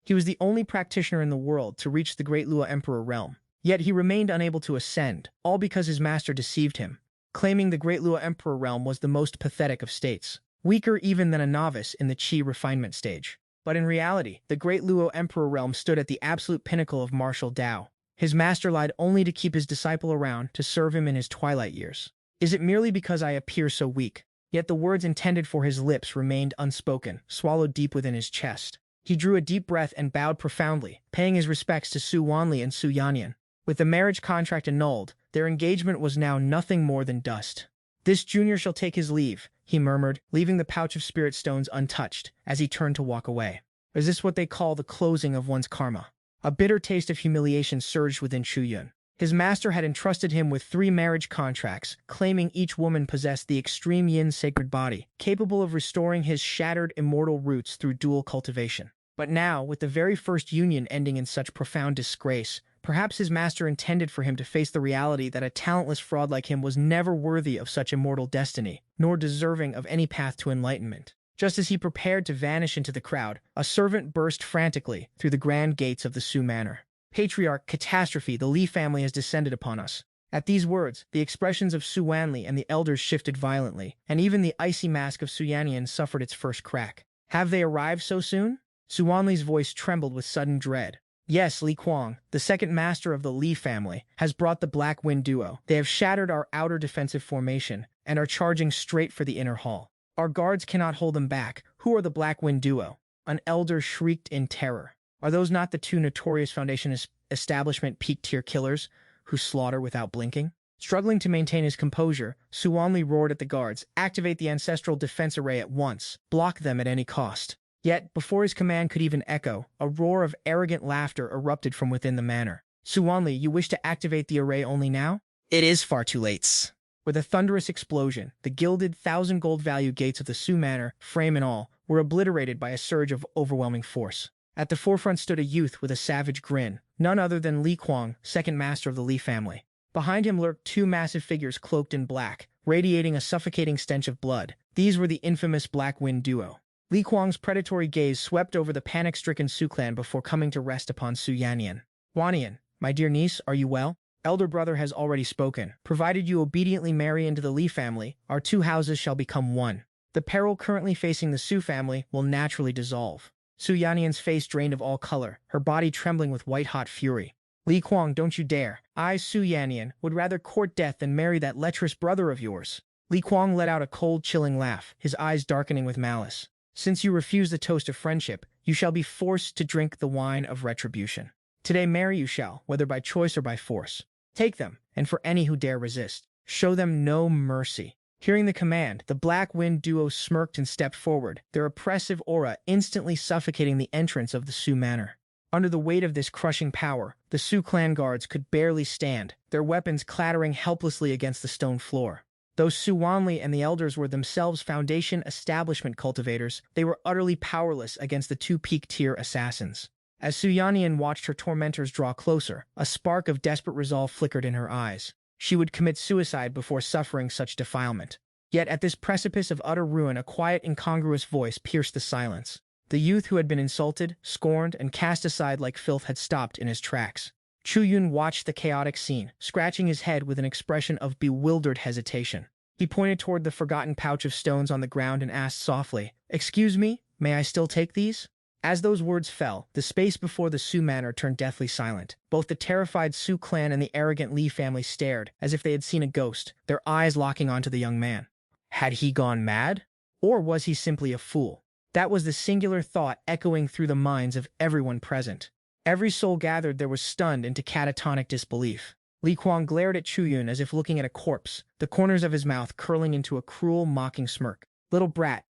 He was the only practitioner in the world to reach the Great Lua Emperor realm. Yet he remained unable to ascend, all because his master deceived him, claiming the Great Lua Emperor realm was the most pathetic of states, weaker even than a novice in the Qi refinement stage. But in reality, the Great Luo Emperor realm stood at the absolute pinnacle of martial Tao. His master lied only to keep his disciple around to serve him in his twilight years. Is it merely because I appear so weak? Yet the words intended for his lips remained unspoken, swallowed deep within his chest. He drew a deep breath and bowed profoundly, paying his respects to Su Wanli and Su Yanyan. With the marriage contract annulled, their engagement was now nothing more than dust. "This junior shall take his leave," he murmured, leaving the pouch of spirit stones untouched as he turned to walk away. Is this what they call the closing of one's karma? A bitter taste of humiliation surged within Chu Yun. His master had entrusted him with 3 marriage contracts, claiming each woman possessed the extreme yin sacred body, capable of restoring his shattered immortal roots through dual cultivation. But now, with the very first union ending in such profound disgrace, perhaps his master intended for him to face the reality that a talentless fraud like him was never worthy of such immortal destiny, nor deserving of any path to enlightenment. Just as he prepared to vanish into the crowd, a servant burst frantically through the grand gates of the Su Manor. "Patriarch, catastrophe, the Li family has descended upon us." At these words, the expressions of Su Wanli and the elders shifted violently, and even the icy mask of Su Yanyan suffered its first crack. "Have they arrived so soon?" Su Wanli's voice trembled with sudden dread. "Yes, Li Kuang, the second master of the Li family, has brought the Black Wind duo. They have shattered our outer defensive formation and are charging straight for the inner hall. Our guards cannot hold them back. Who are the Black Wind duo?" An elder shrieked in terror. "Are those not the 2 notorious Foundation establishment peak-tier killers who slaughter without blinking?" Struggling to maintain his composure, Su Wanli roared at the guards, "Activate the ancestral defense array at once. Block them at any cost." Yet, before his command could even echo, a roar of arrogant laughter erupted from within the manor. "Su Wanli, you wish to activate the array only now? It is far too late." With a thunderous explosion, the gilded 1,000 gold value gates of the Su Manor, frame and all, were obliterated by a surge of overwhelming force. At the forefront stood a youth with a savage grin, none other than Li Kuang, second master of the Li family. Behind him lurked 2 massive figures cloaked in black, radiating a suffocating stench of blood. These were the infamous Black Wind duo. Li Kuang's predatory gaze swept over the panic-stricken Su clan before coming to rest upon Su Yanyan. "Wanyan, my dear niece, are you well? Elder brother has already spoken. Provided you obediently marry into the Li family, our 2 houses shall become one. The peril currently facing the Su family will naturally dissolve." Su Yanyan's face drained of all color, her body trembling with white-hot fury. "Li Kuang, don't you dare. I, Su Yanyan, would rather court death than marry that lecherous brother of yours." Li Kuang let out a cold, chilling laugh, his eyes darkening with malice. "Since you refuse the toast of friendship, you shall be forced to drink the wine of retribution. Today marry you shall, whether by choice or by force. Take them, and for any who dare resist, show them no mercy." Hearing the command, the Black Wind duo smirked and stepped forward, their oppressive aura instantly suffocating the entrance of the Su Manor. Under the weight of this crushing power, the Su clan guards could barely stand, their weapons clattering helplessly against the stone floor. Though Su Wanli and the elders were themselves Foundation establishment cultivators, they were utterly powerless against the 2 peak-tier assassins. As Su Yanyan watched her tormentors draw closer, a spark of desperate resolve flickered in her eyes. She would commit suicide before suffering such defilement. Yet at this precipice of utter ruin, a quiet, incongruous voice pierced the silence. The youth who had been insulted, scorned, and cast aside like filth had stopped in his tracks. Chu Yun watched the chaotic scene, scratching his head with an expression of bewildered hesitation. He pointed toward the forgotten pouch of stones on the ground and asked softly, "Excuse me, may I still take these?" As those words fell, the space before the Su Manor turned deathly silent. Both the terrified Su clan and the arrogant Li family stared, as if they had seen a ghost, their eyes locking onto the young man. Had he gone mad? Or was he simply a fool? That was the singular thought echoing through the minds of everyone present. Every soul gathered there was stunned into catatonic disbelief. Li Kuang glared at Chu Yun as if looking at a corpse, the corners of his mouth curling into a cruel, mocking smirk. "Little brat,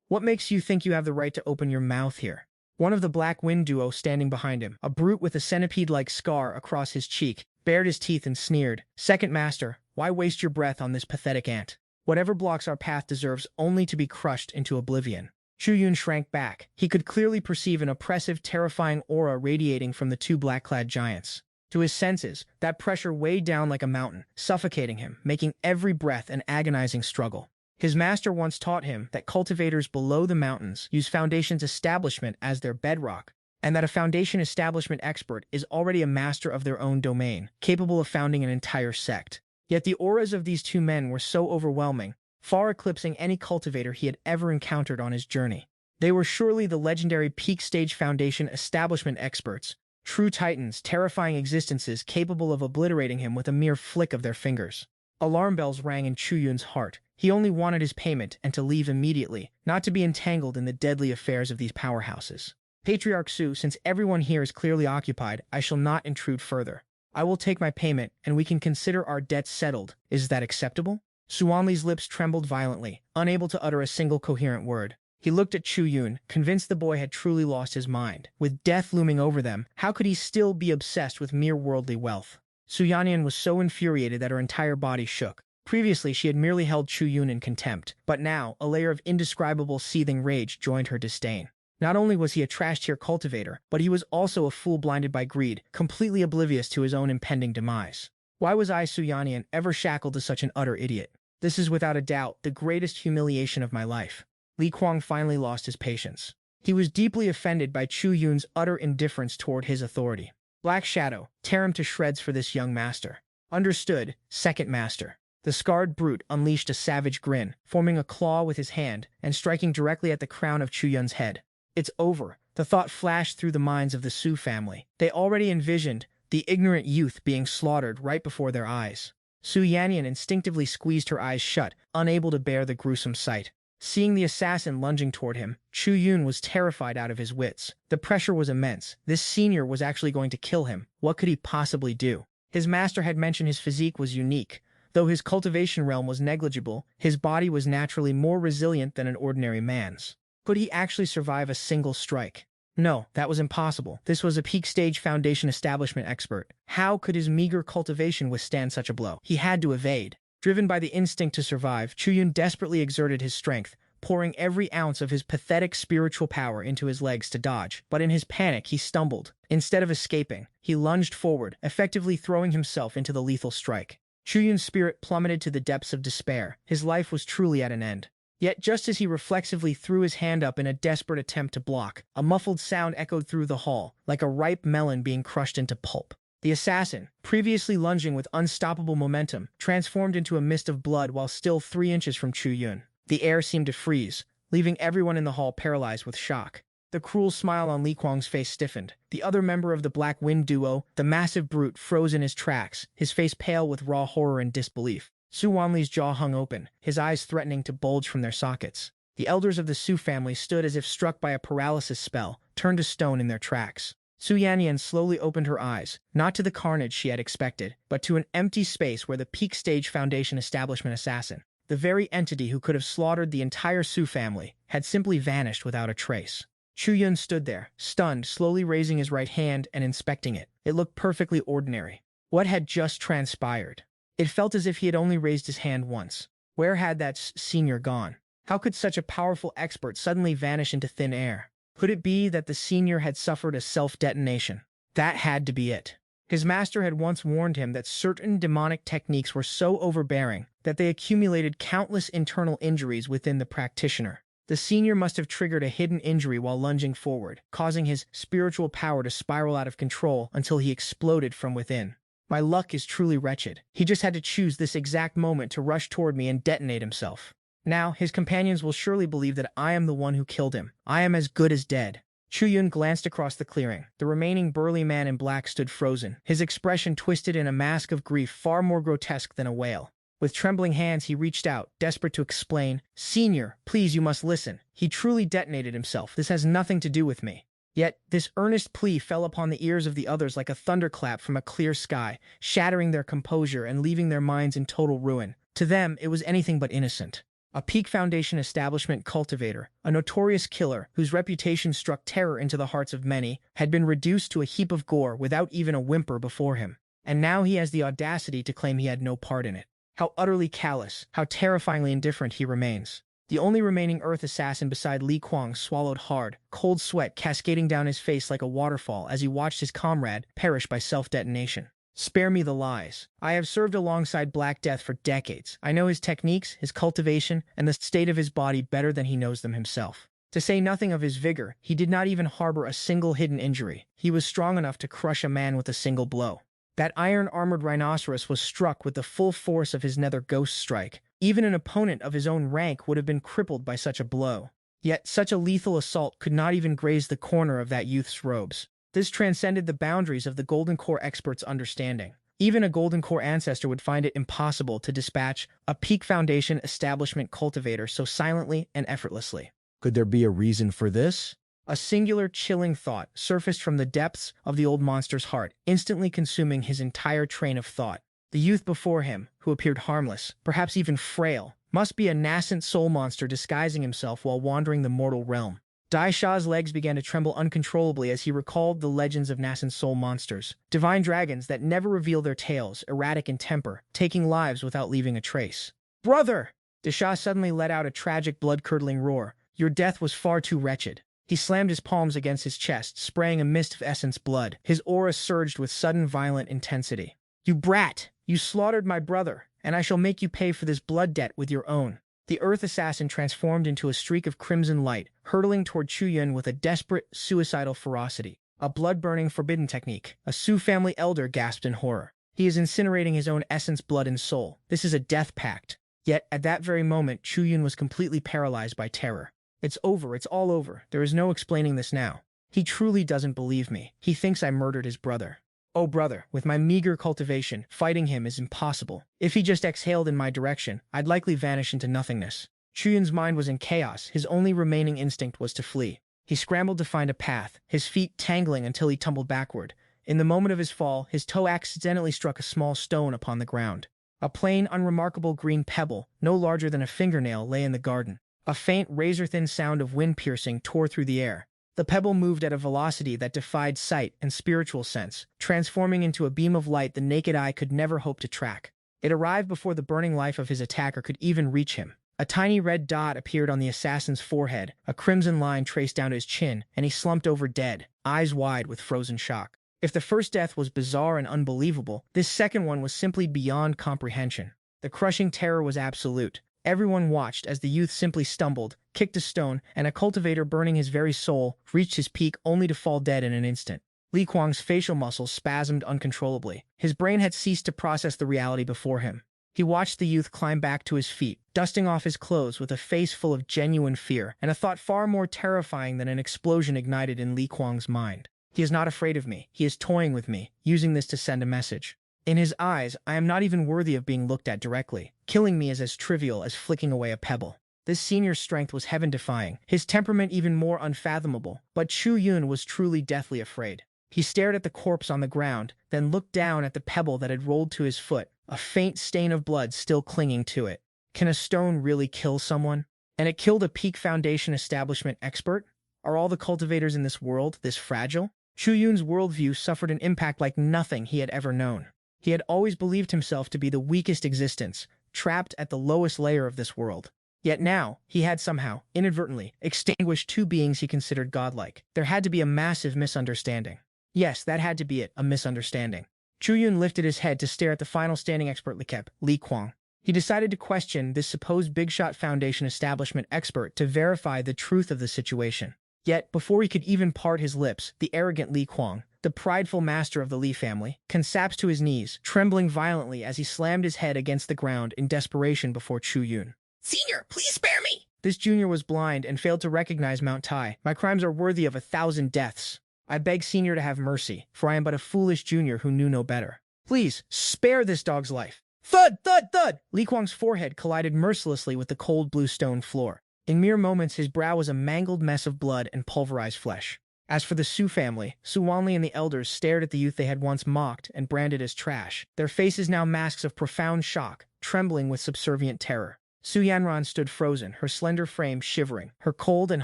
what makes you think you have the right to open your mouth here?" One of the Black Wind duo standing behind him, a brute with a centipede-like scar across his cheek, bared his teeth and sneered, "Second master, why waste your breath on this pathetic ant? Whatever blocks our path deserves only to be crushed into oblivion." Chu Yun shrank back. He could clearly perceive an oppressive, terrifying aura radiating from the 2 black-clad giants. To his senses, that pressure weighed down like a mountain, suffocating him, making every breath an agonizing struggle. His master once taught him that cultivators below the mountains use Foundation's establishment as their bedrock. and that a foundation establishment expert is already a master of their own domain, capable of founding an entire sect. Yet the auras of these two men were so overwhelming, far eclipsing any cultivator he had ever encountered on his journey. They were surely the legendary peak stage foundation establishment experts, true titans, terrifying existences capable of obliterating him with a mere flick of their fingers. Alarm bells rang in Chu Yun's heart. He only wanted his payment and to leave immediately, not to be entangled in the deadly affairs of these powerhouses. Patriarch Su, since everyone here is clearly occupied, I shall not intrude further. I will take my payment, and we can consider our debts settled. Is that acceptable? Suanli's lips trembled violently, unable to utter a single coherent word. He looked at Chu Yun, convinced the boy had truly lost his mind. With death looming over them, how could he still be obsessed with mere worldly wealth? Su Yannian was so infuriated that her entire body shook. Previously, she had merely held Chu Yun in contempt, but now, a layer of indescribable seething rage joined her disdain. Not only was he a trash-tier cultivator, but he was also a fool blinded by greed, completely oblivious to his own impending demise. Why was I, Su Yannian, ever shackled to such an utter idiot? This is without a doubt the greatest humiliation of my life. Li Kuang finally lost his patience. He was deeply offended by Chu Yun's utter indifference toward his authority. Black Shadow, tear him to shreds for this young master. Understood, second master. The scarred brute unleashed a savage grin, forming a claw with his hand and striking directly at the crown of Chu Yun's head. It's over. The thought flashed through the minds of the Su family. They already envisioned the ignorant youth being slaughtered right before their eyes. Su Yannian instinctively squeezed her eyes shut, unable to bear the gruesome sight. Seeing the assassin lunging toward him, Chu Yun was terrified out of his wits. The pressure was immense. This senior was actually going to kill him. What could he possibly do? His master had mentioned his physique was unique. Though his cultivation realm was negligible, his body was naturally more resilient than an ordinary man's. Could he actually survive a single strike? No, that was impossible. This was a peak stage foundation establishment expert. How could his meager cultivation withstand such a blow? He had to evade. Driven by the instinct to survive, Chu Yun desperately exerted his strength, pouring every ounce of his pathetic spiritual power into his legs to dodge. But in his panic, he stumbled. Instead of escaping, he lunged forward, effectively throwing himself into the lethal strike. Chu Yun's spirit plummeted to the depths of despair. His life was truly at an end. Yet just as he reflexively threw his hand up in a desperate attempt to block, a muffled sound echoed through the hall, like a ripe melon being crushed into pulp. The assassin, previously lunging with unstoppable momentum, transformed into a mist of blood while still 3 inches from Chu Yun. The air seemed to freeze, leaving everyone in the hall paralyzed with shock. The cruel smile on Li Kuang's face stiffened. The other member of the Black Wind duo, the massive brute, froze in his tracks, his face pale with raw horror and disbelief. Su Wanli's jaw hung open, his eyes threatening to bulge from their sockets. The elders of the Su family stood as if struck by a paralysis spell, turned to stone in their tracks. Su Yannian slowly opened her eyes, not to the carnage she had expected, but to an empty space where the peak stage foundation establishment assassin, the very entity who could have slaughtered the entire Su family, had simply vanished without a trace. Chu Yun stood there, stunned, slowly raising his right hand and inspecting it. It looked perfectly ordinary. What had just transpired? It felt as if he had only raised his hand once. Where had that senior gone? How could such a powerful expert suddenly vanish into thin air? Could it be that the senior had suffered a self-detonation? That had to be it. His master had once warned him that certain demonic techniques were so overbearing that they accumulated countless internal injuries within the practitioner. The senior must have triggered a hidden injury while lunging forward, causing his spiritual power to spiral out of control until he exploded from within. My luck is truly wretched. He just had to choose this exact moment to rush toward me and detonate himself. Now, his companions will surely believe that I am the one who killed him. I am as good as dead. Chu Yun glanced across the clearing. The remaining burly man in black stood frozen, his expression twisted in a mask of grief far more grotesque than a wail. With trembling hands, he reached out, desperate to explain. "Senior, please, you must listen. He truly detonated himself. This has nothing to do with me." Yet, this earnest plea fell upon the ears of the others like a thunderclap from a clear sky, shattering their composure and leaving their minds in total ruin. To them, it was anything but innocent. A peak foundation establishment cultivator, a notorious killer whose reputation struck terror into the hearts of many, had been reduced to a heap of gore without even a whimper before him. And now he has the audacity to claim he had no part in it. How utterly callous, how terrifyingly indifferent he remains. The only remaining Earth assassin beside Li Kuang swallowed hard, cold sweat cascading down his face like a waterfall as he watched his comrade perish by self-detonation. Spare me the lies. I have served alongside Black Death for decades. I know his techniques, his cultivation, and the state of his body better than he knows them himself. To say nothing of his vigor, he did not even harbor a single hidden injury. He was strong enough to crush a man with a single blow. That iron-armored rhinoceros was struck with the full force of his nether ghost strike. Even an opponent of his own rank would have been crippled by such a blow. Yet such a lethal assault could not even graze the corner of that youth's robes. This transcended the boundaries of the Golden Core expert's understanding. Even a Golden Core ancestor would find it impossible to dispatch a Peak Foundation establishment cultivator so silently and effortlessly. Could there be a reason for this? A singular, chilling thought surfaced from the depths of the old monster's heart, instantly consuming his entire train of thought. The youth before him, who appeared harmless, perhaps even frail, must be a nascent soul monster disguising himself while wandering the mortal realm. Dai Sha's legs began to tremble uncontrollably as he recalled the legends of nascent soul monsters. Divine dragons that never reveal their tails, erratic in temper, taking lives without leaving a trace. "Brother!" Dasha suddenly let out a tragic, blood-curdling roar. "Your death was far too wretched." He slammed his palms against his chest, spraying a mist of essence blood. His aura surged with sudden, violent intensity. "You brat! You slaughtered my brother, and I shall make you pay for this blood debt with your own." The Earth Assassin transformed into a streak of crimson light, hurtling toward Chu Yun with a desperate, suicidal ferocity. A blood-burning forbidden technique. A Su family elder gasped in horror. He is incinerating his own essence, blood, and soul. This is a death pact. Yet, at that very moment, Chu Yun was completely paralyzed by terror. "It's over, it's all over. There is no explaining this now. He truly doesn't believe me. He thinks I murdered his brother. Oh brother, with my meager cultivation, fighting him is impossible. If he just exhaled in my direction, I'd likely vanish into nothingness." Chu Yun's mind was in chaos. His only remaining instinct was to flee. He scrambled to find a path, his feet tangling until he tumbled backward. In the moment of his fall, his toe accidentally struck a small stone upon the ground. A plain, unremarkable green pebble, no larger than a fingernail, lay in the garden. A faint, razor-thin sound of wind piercing tore through the air. The pebble moved at a velocity that defied sight and spiritual sense, transforming into a beam of light the naked eye could never hope to track. It arrived before the burning life of his attacker could even reach him. A tiny red dot appeared on the assassin's forehead, a crimson line traced down his chin, and he slumped over dead, eyes wide with frozen shock. If the first death was bizarre and unbelievable, this second one was simply beyond comprehension. The crushing terror was absolute. Everyone watched as the youth simply stumbled, kicked a stone, and a cultivator burning his very soul reached his peak only to fall dead in an instant. Li Kuang's facial muscles spasmed uncontrollably. His brain had ceased to process the reality before him. He watched the youth climb back to his feet, dusting off his clothes with a face full of genuine fear, and a thought far more terrifying than an explosion ignited in Li Kuang's mind. He is not afraid of me. He is toying with me, using this to send a message. In his eyes, I am not even worthy of being looked at directly. Killing me is as trivial as flicking away a pebble. This senior's strength was heaven-defying, his temperament even more unfathomable, but Chu Yun was truly deathly afraid. He stared at the corpse on the ground, then looked down at the pebble that had rolled to his foot, a faint stain of blood still clinging to it. Can a stone really kill someone? And it killed a Peak Foundation establishment expert? Are all the cultivators in this world this fragile? Chu Yun's worldview suffered an impact like nothing he had ever known. He had always believed himself to be the weakest existence, trapped at the lowest layer of this world. Yet now, he had somehow, inadvertently, extinguished two beings he considered godlike. There had to be a massive misunderstanding. Yes, that had to be it, a misunderstanding. Chu Yun lifted his head to stare at the final standing expert Li Kuang. He decided to question this supposed Big Shot Foundation establishment expert to verify the truth of the situation. Yet, before he could even part his lips, the arrogant Li Kuang, the prideful master of the Li family, collapsed to his knees, trembling violently as he slammed his head against the ground in desperation before Chu Yun. "Senior, please spare me!" This junior was blind and failed to recognize Mount Tai. "My crimes are worthy of 1,000 deaths. I beg Senior to have mercy, for I am but a foolish junior who knew no better. Please, spare this dog's life." Thud, thud, thud! Li Kuang's forehead collided mercilessly with the cold blue stone floor. In mere moments, his brow was a mangled mess of blood and pulverized flesh. As for the Su family, Su Wanli and the elders stared at the youth they had once mocked and branded as trash, their faces now masks of profound shock, trembling with subservient terror. Su Yanran stood frozen, her slender frame shivering, her cold and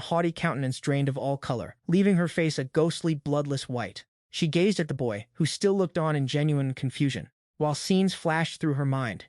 haughty countenance drained of all color, leaving her face a ghostly, bloodless white. She gazed at the boy, who still looked on in genuine confusion, while scenes flashed through her mind.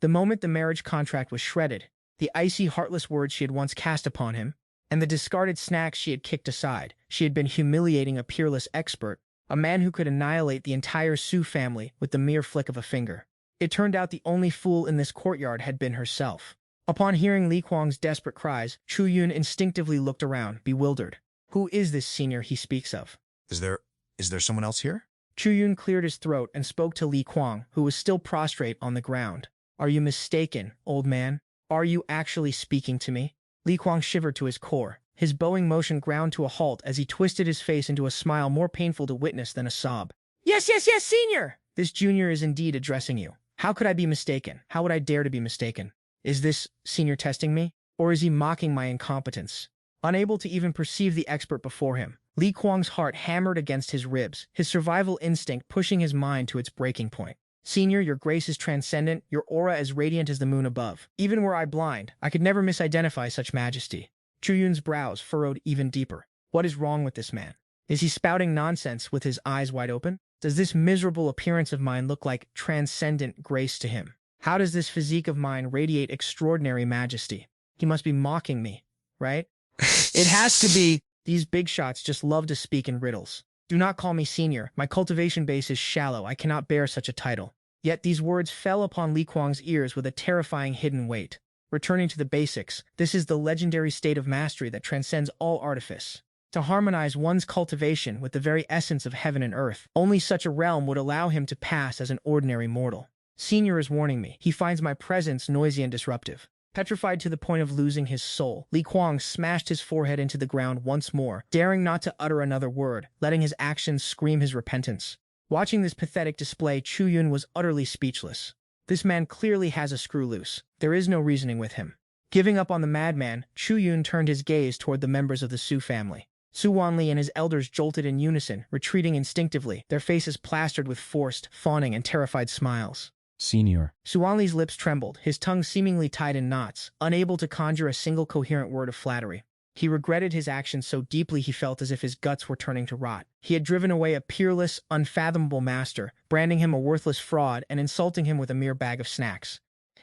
The moment the marriage contract was shredded, the icy, heartless words she had once cast upon him, and the discarded snacks she had kicked aside, she had been humiliating a peerless expert, a man who could annihilate the entire Su family with the mere flick of a finger. It turned out the only fool in this courtyard had been herself. Upon hearing Li Kuang's desperate cries, Chu Yun instinctively looked around, bewildered. Who is this senior he speaks of? Is there someone else here? Chu Yun cleared his throat and spoke to Li Kuang, who was still prostrate on the ground. Are you mistaken, old man? Are you actually speaking to me? Li Kuang shivered to his core. His bowing motion ground to a halt as he twisted his face into a smile more painful to witness than a sob. Yes, yes, yes, senior! This junior is indeed addressing you. How could I be mistaken? How would I dare to be mistaken? Is this senior testing me? Or is he mocking my incompetence? Unable to even perceive the expert before him, Li Kuang's heart hammered against his ribs, his survival instinct pushing his mind to its breaking point. Senior, your grace is transcendent, your aura as radiant as the moon above. Even were I blind, I could never misidentify such majesty. Chu Yun's brows furrowed even deeper. What is wrong with this man? Is he spouting nonsense with his eyes wide open? Does this miserable appearance of mine look like transcendent grace to him? How does this physique of mine radiate extraordinary majesty? He must be mocking me, right? It has to be. These big shots just love to speak in riddles. Do not call me senior. My cultivation base is shallow. I cannot bear such a title. Yet these words fell upon Li Kuang's ears with a terrifying hidden weight. Returning to the basics, this is the legendary state of mastery that transcends all artifice. To harmonize one's cultivation with the very essence of heaven and earth, only such a realm would allow him to pass as an ordinary mortal. Senior is warning me. He finds my presence noisy and disruptive. Petrified to the point of losing his soul, Li Kuang smashed his forehead into the ground once more, daring not to utter another word, letting his actions scream his repentance. Watching this pathetic display, Chu Yun was utterly speechless. This man clearly has a screw loose. There is no reasoning with him. Giving up on the madman, Chu Yun turned his gaze toward the members of the Su family. Su Wanli and his elders jolted in unison, retreating instinctively, their faces plastered with forced, fawning, and terrified smiles. Senior. Su Wanli's lips trembled, his tongue seemingly tied in knots, unable to conjure a single coherent word of flattery. He regretted his actions so deeply he felt as if his guts were turning to rot. He had driven away a peerless, unfathomable master, branding him a worthless fraud and insulting him with a mere bag of snacks.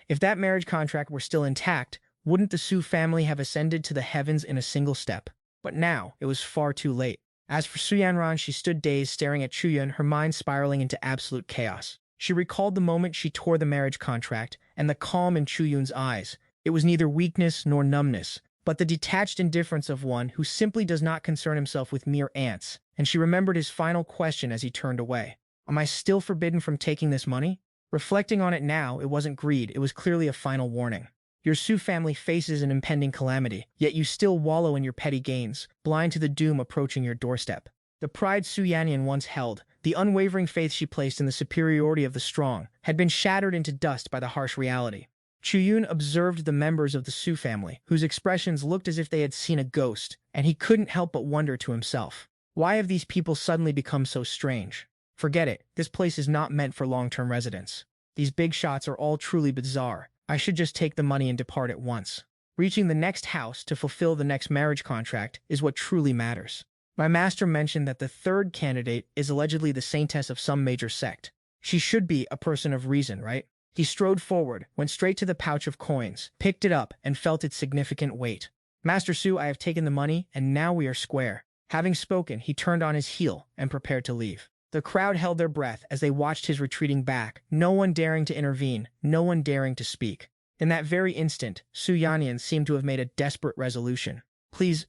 If that marriage contract were still intact, wouldn't the Su family have ascended to the heavens in a single step? But now, it was far too late. As for Su Yanran, she stood dazed, staring at Chu Yun, her mind spiraling into absolute chaos. She recalled the moment she tore the marriage contract, and the calm in Chu Yun's eyes. It was neither weakness nor numbness, but the detached indifference of one who simply does not concern himself with mere ants, and she remembered his final question as he turned away. Am I still forbidden from taking this money? Reflecting on it now, it wasn't greed, it was clearly a final warning. Your Su family faces an impending calamity, yet you still wallow in your petty gains, blind to the doom approaching your doorstep. The pride Su Yanyan once held, the unwavering faith she placed in the superiority of the strong, had been shattered into dust by the harsh reality. Chu Yun observed the members of the Su family, whose expressions looked as if they had seen a ghost, and he couldn't help but wonder to himself, why have these people suddenly become so strange? Forget it, this place is not meant for long-term residence. These big shots are all truly bizarre. I should just take the money and depart at once. Reaching the next house to fulfill the next marriage contract is what truly matters. My master mentioned that the third candidate is allegedly the saintess of some major sect. She should be a person of reason, right? He strode forward, went straight to the pouch of coins, picked it up, and felt its significant weight. Master Su, I have taken the money, and now we are square. Having spoken, he turned on his heel and prepared to leave. The crowd held their breath as they watched his retreating back, no one daring to intervene, no one daring to speak. In that very instant, Su Yanyan seemed to have made a desperate resolution. Please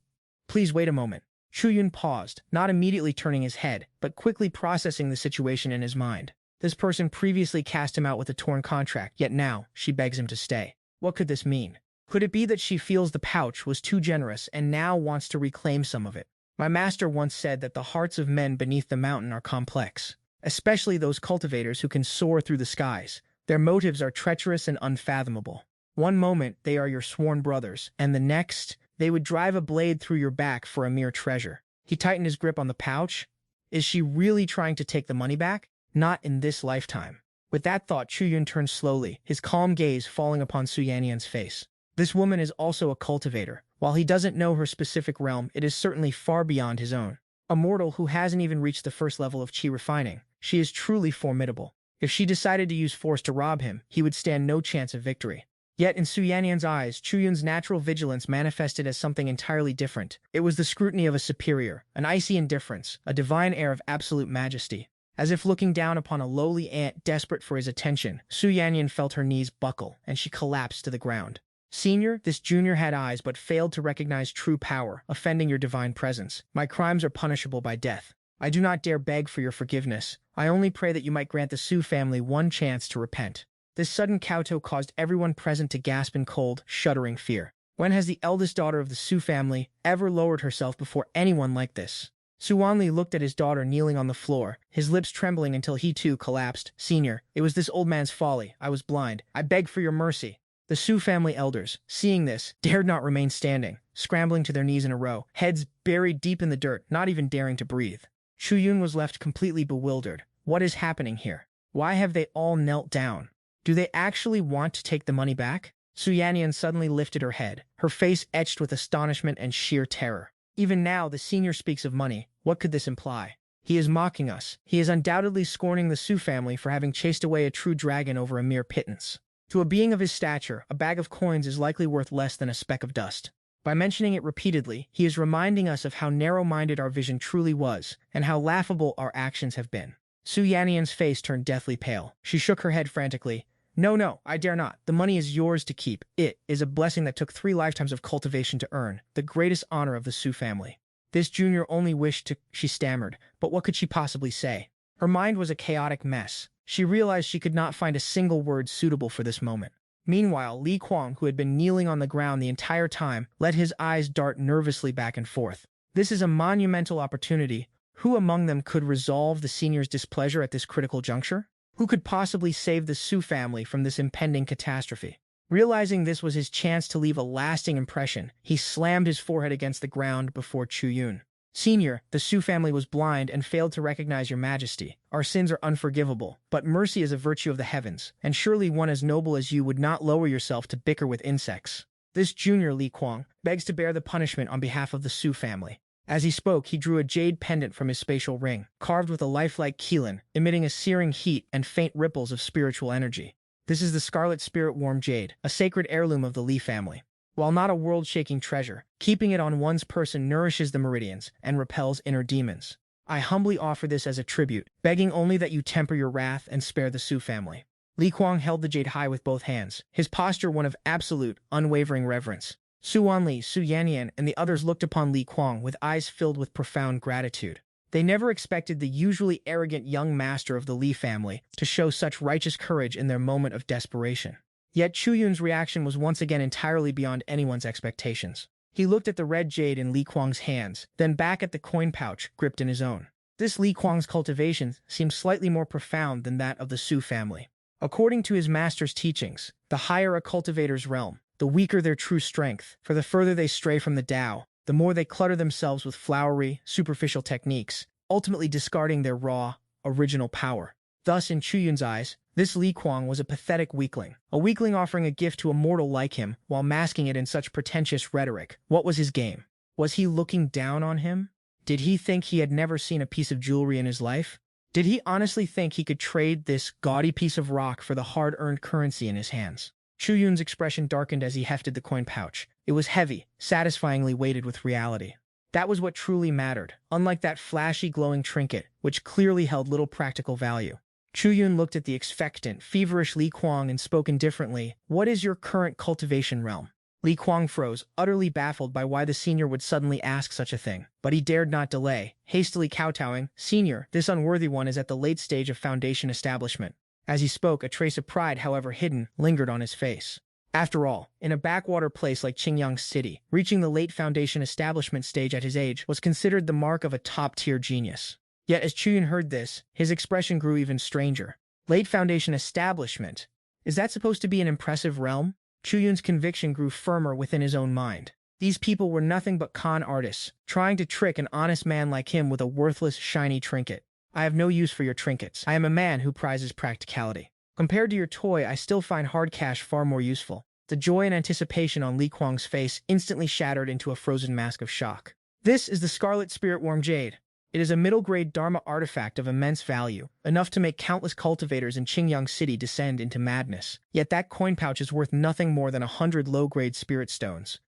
wait a moment. Chu Yun paused, not immediately turning his head, but quickly processing the situation in his mind. This person previously cast him out with a torn contract, yet now she begs him to stay. What could this mean? Could it be that she feels the pouch was too generous and now wants to reclaim some of it? My master once said that the hearts of men beneath the mountain are complex, especially those cultivators who can soar through the skies. Their motives are treacherous and unfathomable. One moment, they are your sworn brothers, and the next, they would drive a blade through your back for a mere treasure. He tightened his grip on the pouch. Is she really trying to take the money back? Not in this lifetime. With that thought, Chu Yun turned slowly, his calm gaze falling upon Su Yanyan's face. This woman is also a cultivator. While he doesn't know her specific realm, it is certainly far beyond his own. A mortal who hasn't even reached the first level of qi refining. She is truly formidable. If she decided to use force to rob him, he would stand no chance of victory. Yet in Su Yanyan's eyes, Chu Yun's natural vigilance manifested as something entirely different. It was the scrutiny of a superior, an icy indifference, a divine air of absolute majesty. As if looking down upon a lowly ant desperate for his attention, Su Yanyan felt her knees buckle, and she collapsed to the ground. Senior, this junior had eyes but failed to recognize true power, offending your divine presence. My crimes are punishable by death. I do not dare beg for your forgiveness. I only pray that you might grant the Su family one chance to repent. This sudden kowtow caused everyone present to gasp in cold, shuddering fear. When has the eldest daughter of the Su family ever lowered herself before anyone like this? Su Wanli looked at his daughter kneeling on the floor, his lips trembling until he too collapsed. Senior, it was this old man's folly. I was blind. I beg for your mercy. The Su family elders, seeing this, dared not remain standing, scrambling to their knees in a row, heads buried deep in the dirt, not even daring to breathe. Chu Yun was left completely bewildered. What is happening here? Why have they all knelt down? Do they actually want to take the money back? Su Yannian suddenly lifted her head, her face etched with astonishment and sheer terror. Even now, the senior speaks of money. What could this imply? He is mocking us. He is undoubtedly scorning the Su family for having chased away a true dragon over a mere pittance. To a being of his stature, a bag of coins is likely worth less than a speck of dust. By mentioning it repeatedly, he is reminding us of how narrow-minded our vision truly was, and how laughable our actions have been. Su Yannian's face turned deathly pale. She shook her head frantically. No, I dare not. The money is yours to keep. It is a blessing that took 3 lifetimes of cultivation to earn, the greatest honor of the Su family. This junior only wished to, she stammered, but what could she possibly say? Her mind was a chaotic mess. She realized she could not find a single word suitable for this moment. Meanwhile, Li Kuang, who had been kneeling on the ground the entire time, let his eyes dart nervously back and forth. This is a monumental opportunity. Who among them could resolve the senior's displeasure at this critical juncture? Who could possibly save the Su family from this impending catastrophe? Realizing this was his chance to leave a lasting impression, he slammed his forehead against the ground before Chu Yun. Senior, the Su family was blind and failed to recognize your majesty. Our sins are unforgivable, but mercy is a virtue of the heavens, and surely one as noble as you would not lower yourself to bicker with insects. This junior, Li Kuang, begs to bear the punishment on behalf of the Su family. As he spoke, he drew a jade pendant from his spatial ring, carved with a lifelike qilin, emitting a searing heat and faint ripples of spiritual energy. This is the Scarlet Spirit Warm Jade, a sacred heirloom of the Li family. While not a world-shaking treasure, keeping it on one's person nourishes the meridians and repels inner demons. I humbly offer this as a tribute, begging only that you temper your wrath and spare the Su family. Li Kuang held the jade high with both hands, his posture one of absolute, unwavering reverence. Su Wanli, Su Yannian, and the others looked upon Li Kuang with eyes filled with profound gratitude. They never expected the usually arrogant young master of the Li family to show such righteous courage in their moment of desperation. Yet Chu Yun's reaction was once again entirely beyond anyone's expectations. He looked at the red jade in Li Kuang's hands, then back at the coin pouch gripped in his own. This Li Kuang's cultivation seemed slightly more profound than that of the Su family. According to his master's teachings, the higher a cultivator's realm, the weaker their true strength, for the further they stray from the Tao, the more they clutter themselves with flowery, superficial techniques, ultimately discarding their raw, original power. Thus, in Chu Yun's eyes, this Li Kuang was a pathetic weakling, a weakling offering a gift to a mortal like him while masking it in such pretentious rhetoric. What was his game? Was he looking down on him? Did he think he had never seen a piece of jewelry in his life? Did he honestly think he could trade this gaudy piece of rock for the hard-earned currency in his hands? Chu Yun's expression darkened as he hefted the coin pouch. It was heavy, satisfyingly weighted with reality. That was what truly mattered, unlike that flashy, glowing trinket, which clearly held little practical value. Chu Yun looked at the expectant, feverish Li Kuang and spoke indifferently. What is your current cultivation realm? Li Kuang froze, utterly baffled by why the senior would suddenly ask such a thing. But he dared not delay, hastily kowtowing. Senior, this unworthy one is at the late stage of foundation establishment. As he spoke, a trace of pride, however hidden, lingered on his face. After all, in a backwater place like Qingyang City, reaching the late foundation establishment stage at his age was considered the mark of a top-tier genius. Yet as Chu Yun heard this, his expression grew even stranger. Late foundation establishment? Is that supposed to be an impressive realm? Chu Yun's conviction grew firmer within his own mind. These people were nothing but con artists, trying to trick an honest man like him with a worthless, shiny trinket. I have no use for your trinkets. I am a man who prizes practicality. Compared to your toy, I still find hard cash far more useful. The joy and anticipation on Li Kuang's face instantly shattered into a frozen mask of shock. This is the Scarlet Spirit Warm Jade. It is a middle-grade Dharma artifact of immense value, enough to make countless cultivators in Qingyang City descend into madness. Yet that coin pouch is worth nothing more than 100 low-grade spirit stones.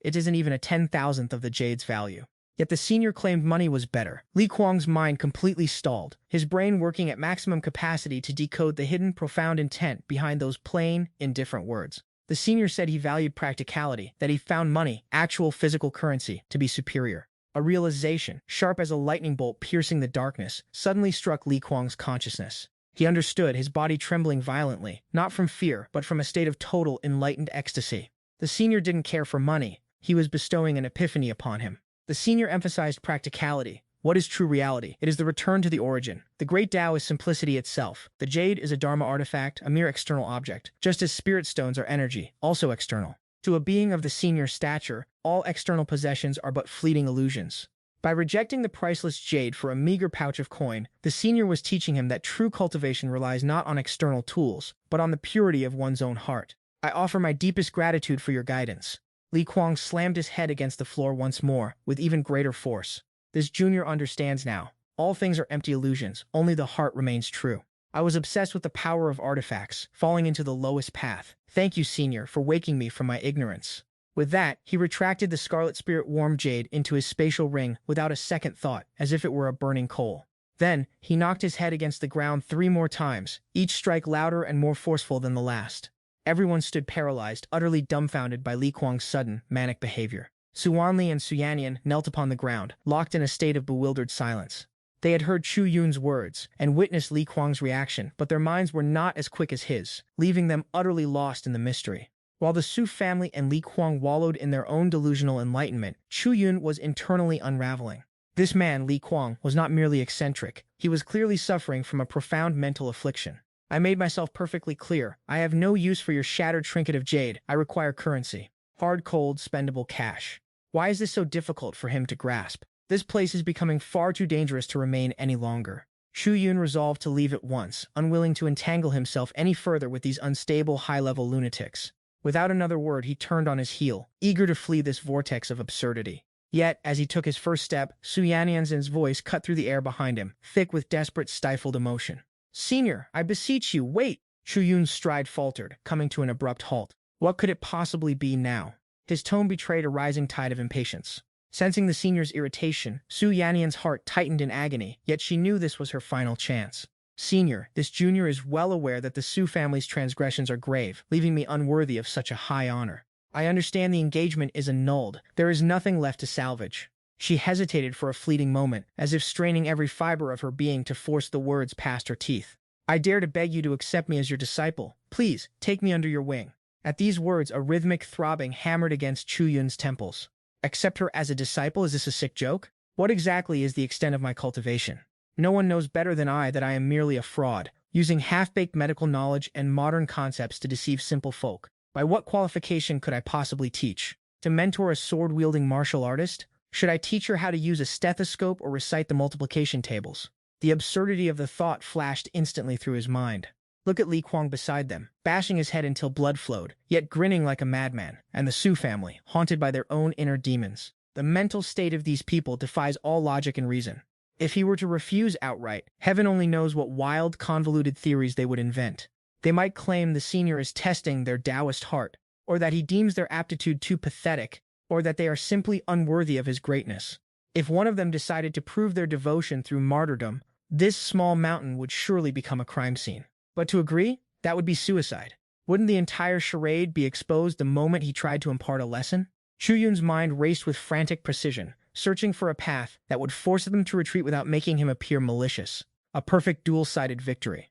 It isn't even a 10,000th of the jade's value. Yet the senior claimed money was better. Li Kuang's mind completely stalled, his brain working at maximum capacity to decode the hidden, profound intent behind those plain, indifferent words. The senior said he valued practicality, that he found money, actual physical currency, to be superior. A realization, sharp as a lightning bolt piercing the darkness, suddenly struck Li Kuang's consciousness. He understood, his body trembling violently, not from fear, but from a state of total, enlightened ecstasy. The senior didn't care for money. He was bestowing an epiphany upon him. The senior emphasized practicality. What is true reality? It is the return to the origin. The great Tao is simplicity itself. The jade is a Dharma artifact, a mere external object, just as spirit stones are energy, also external. To a being of the senior's stature, all external possessions are but fleeting illusions. By rejecting the priceless jade for a meager pouch of coin, the senior was teaching him that true cultivation relies not on external tools, but on the purity of one's own heart. I offer my deepest gratitude for your guidance. Li Kuang slammed his head against the floor once more, with even greater force. This junior understands now. All things are empty illusions, only the heart remains true. I was obsessed with the power of artifacts, falling into the lowest path. Thank you, senior, for waking me from my ignorance. With that, he retracted the scarlet spirit warm jade into his spatial ring without a second thought, as if it were a burning coal. Then, he knocked his head against the ground 3 more times, each strike louder and more forceful than the last. Everyone stood paralyzed, utterly dumbfounded by Li Kuang's sudden, manic behavior. Su Wanli and Su Yannian knelt upon the ground, locked in a state of bewildered silence. They had heard Chu Yun's words and witnessed Li Kuang's reaction, but their minds were not as quick as his, leaving them utterly lost in the mystery. While the Su family and Li Kuang wallowed in their own delusional enlightenment, Chu Yun was internally unraveling. This man, Li Kuang, was not merely eccentric. He was clearly suffering from a profound mental affliction. I made myself perfectly clear. I have no use for your shattered trinket of jade. I require currency. Hard, cold, spendable cash. Why is this so difficult for him to grasp? This place is becoming far too dangerous to remain any longer. Chu Yun resolved to leave at once, unwilling to entangle himself any further with these unstable, high-level lunatics. Without another word, he turned on his heel, eager to flee this vortex of absurdity. Yet, as he took his first step, Su Yannian's voice cut through the air behind him, thick with desperate, stifled emotion. "Senior, I beseech you, wait!" Chu Yun's stride faltered, coming to an abrupt halt. What could it possibly be now? His tone betrayed a rising tide of impatience. Sensing the senior's irritation, Su Yannian's heart tightened in agony, yet she knew this was her final chance. "Senior, this junior is well aware that the Su family's transgressions are grave, leaving me unworthy of such a high honor. I understand the engagement is annulled. There is nothing left to salvage." She hesitated for a fleeting moment, as if straining every fiber of her being to force the words past her teeth. "I dare to beg you to accept me as your disciple. Please, take me under your wing." At these words, a rhythmic throbbing hammered against Chu Yun's temples. "Accept her as a disciple? Is this a sick joke? What exactly is the extent of my cultivation? No one knows better than I that I am merely a fraud, using half-baked medical knowledge and modern concepts to deceive simple folk. By what qualification could I possibly teach? To mentor a sword-wielding martial artist? Should I teach her how to use a stethoscope or recite the multiplication tables?" The absurdity of the thought flashed instantly through his mind. Look at Li Kuang beside them, bashing his head until blood flowed, yet grinning like a madman, and the Su family, haunted by their own inner demons. The mental state of these people defies all logic and reason. If he were to refuse outright, heaven only knows what wild, convoluted theories they would invent. They might claim the senior is testing their Taoist heart, or that he deems their aptitude too pathetic, or that they are simply unworthy of his greatness. If one of them decided to prove their devotion through martyrdom, this small mountain would surely become a crime scene. But to agree, that would be suicide. Wouldn't the entire charade be exposed the moment he tried to impart a lesson? Chu Yun's mind raced with frantic precision, searching for a path that would force them to retreat without making him appear malicious. A perfect dual-sided victory.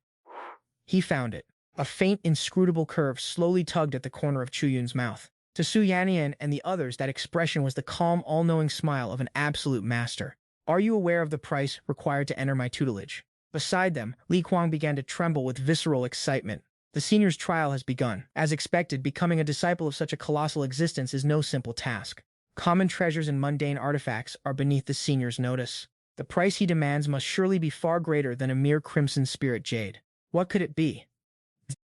He found it. A faint, inscrutable curve slowly tugged at the corner of Chu Yun's mouth. To Su Yannian and the others, that expression was the calm, all-knowing smile of an absolute master. "Are you aware of the price required to enter my tutelage?" Beside them, Li Kuang began to tremble with visceral excitement. The senior's trial has begun. As expected, becoming a disciple of such a colossal existence is no simple task. Common treasures and mundane artifacts are beneath the senior's notice. The price he demands must surely be far greater than a mere crimson spirit jade. What could it be?